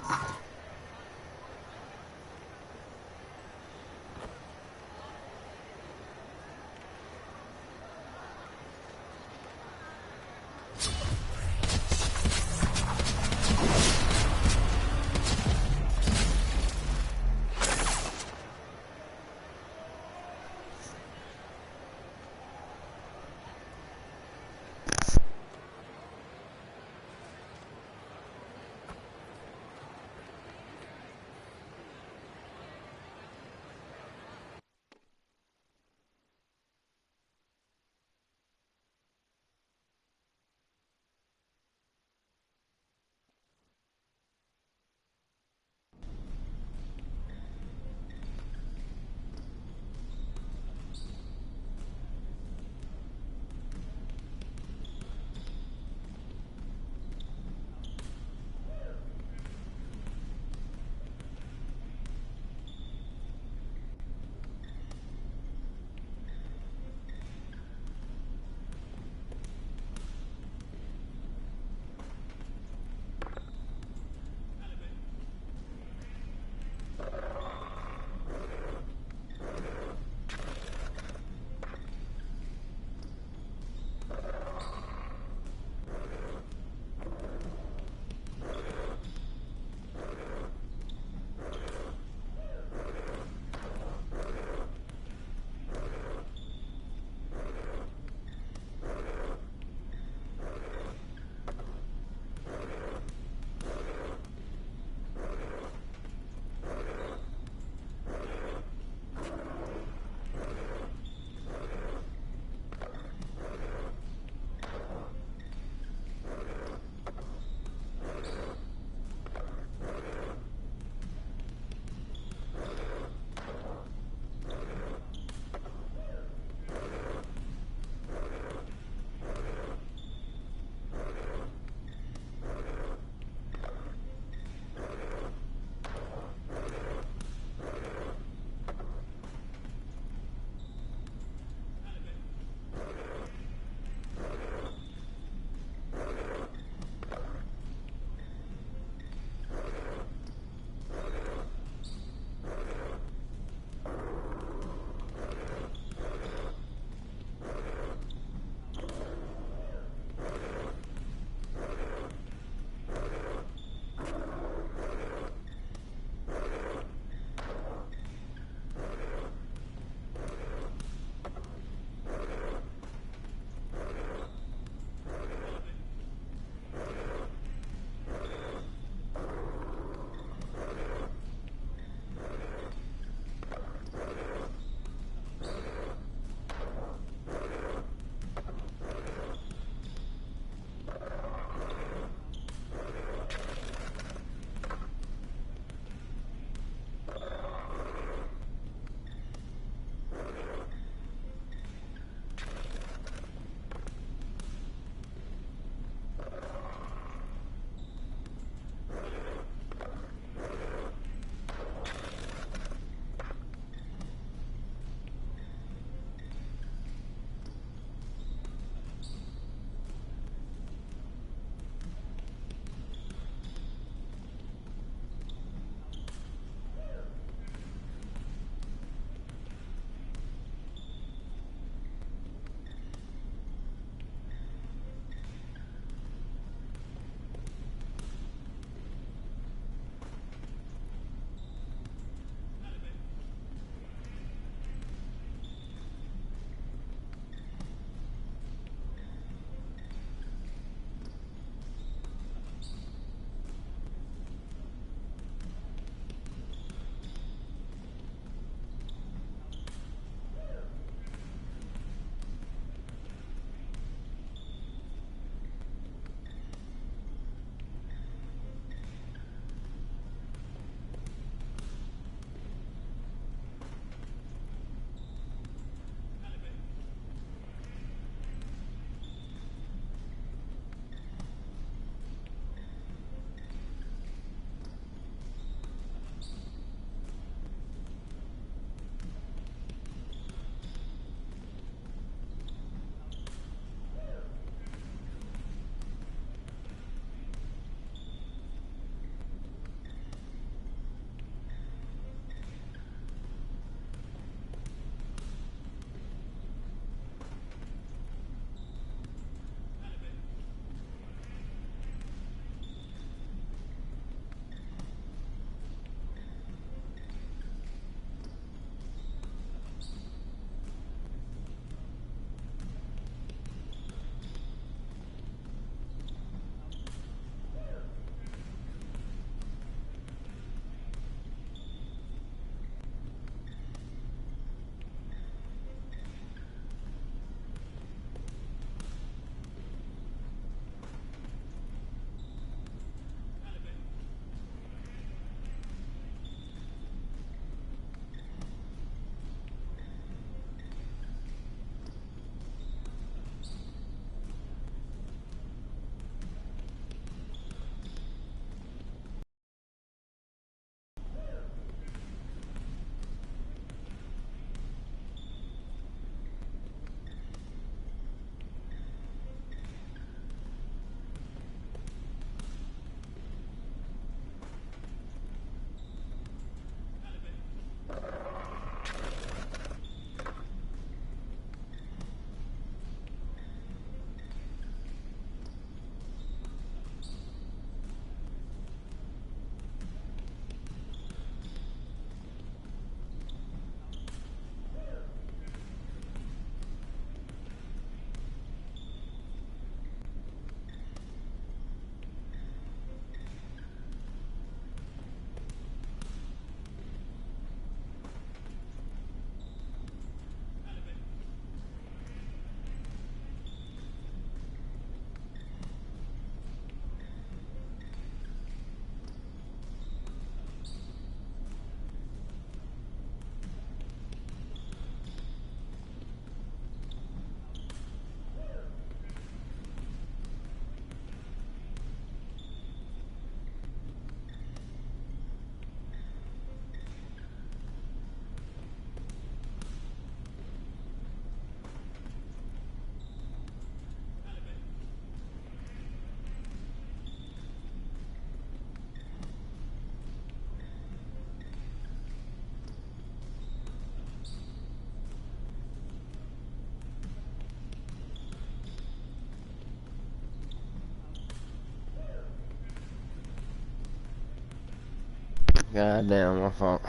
Goddamn, my fault.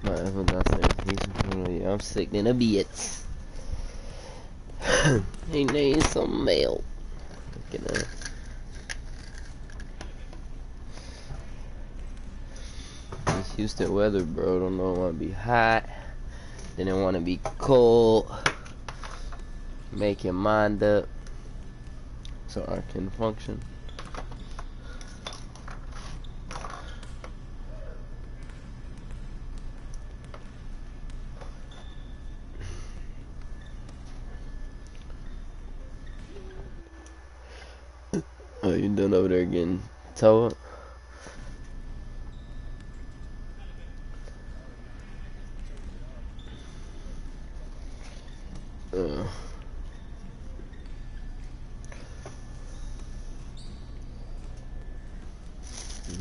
Might as well not say peace and family. I'm sick in a bit. He needs some milk. Look at that. This Houston weather, bro. Don't know. Want to be hot. Then it want to be cold. Make your mind up so I can function. Oh, you done over there getting towed?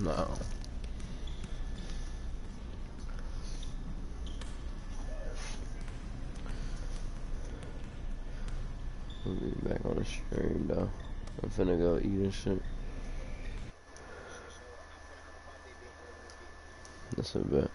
No. We'll be back on the stream though. I'm finna go eat and shit. That's a bet.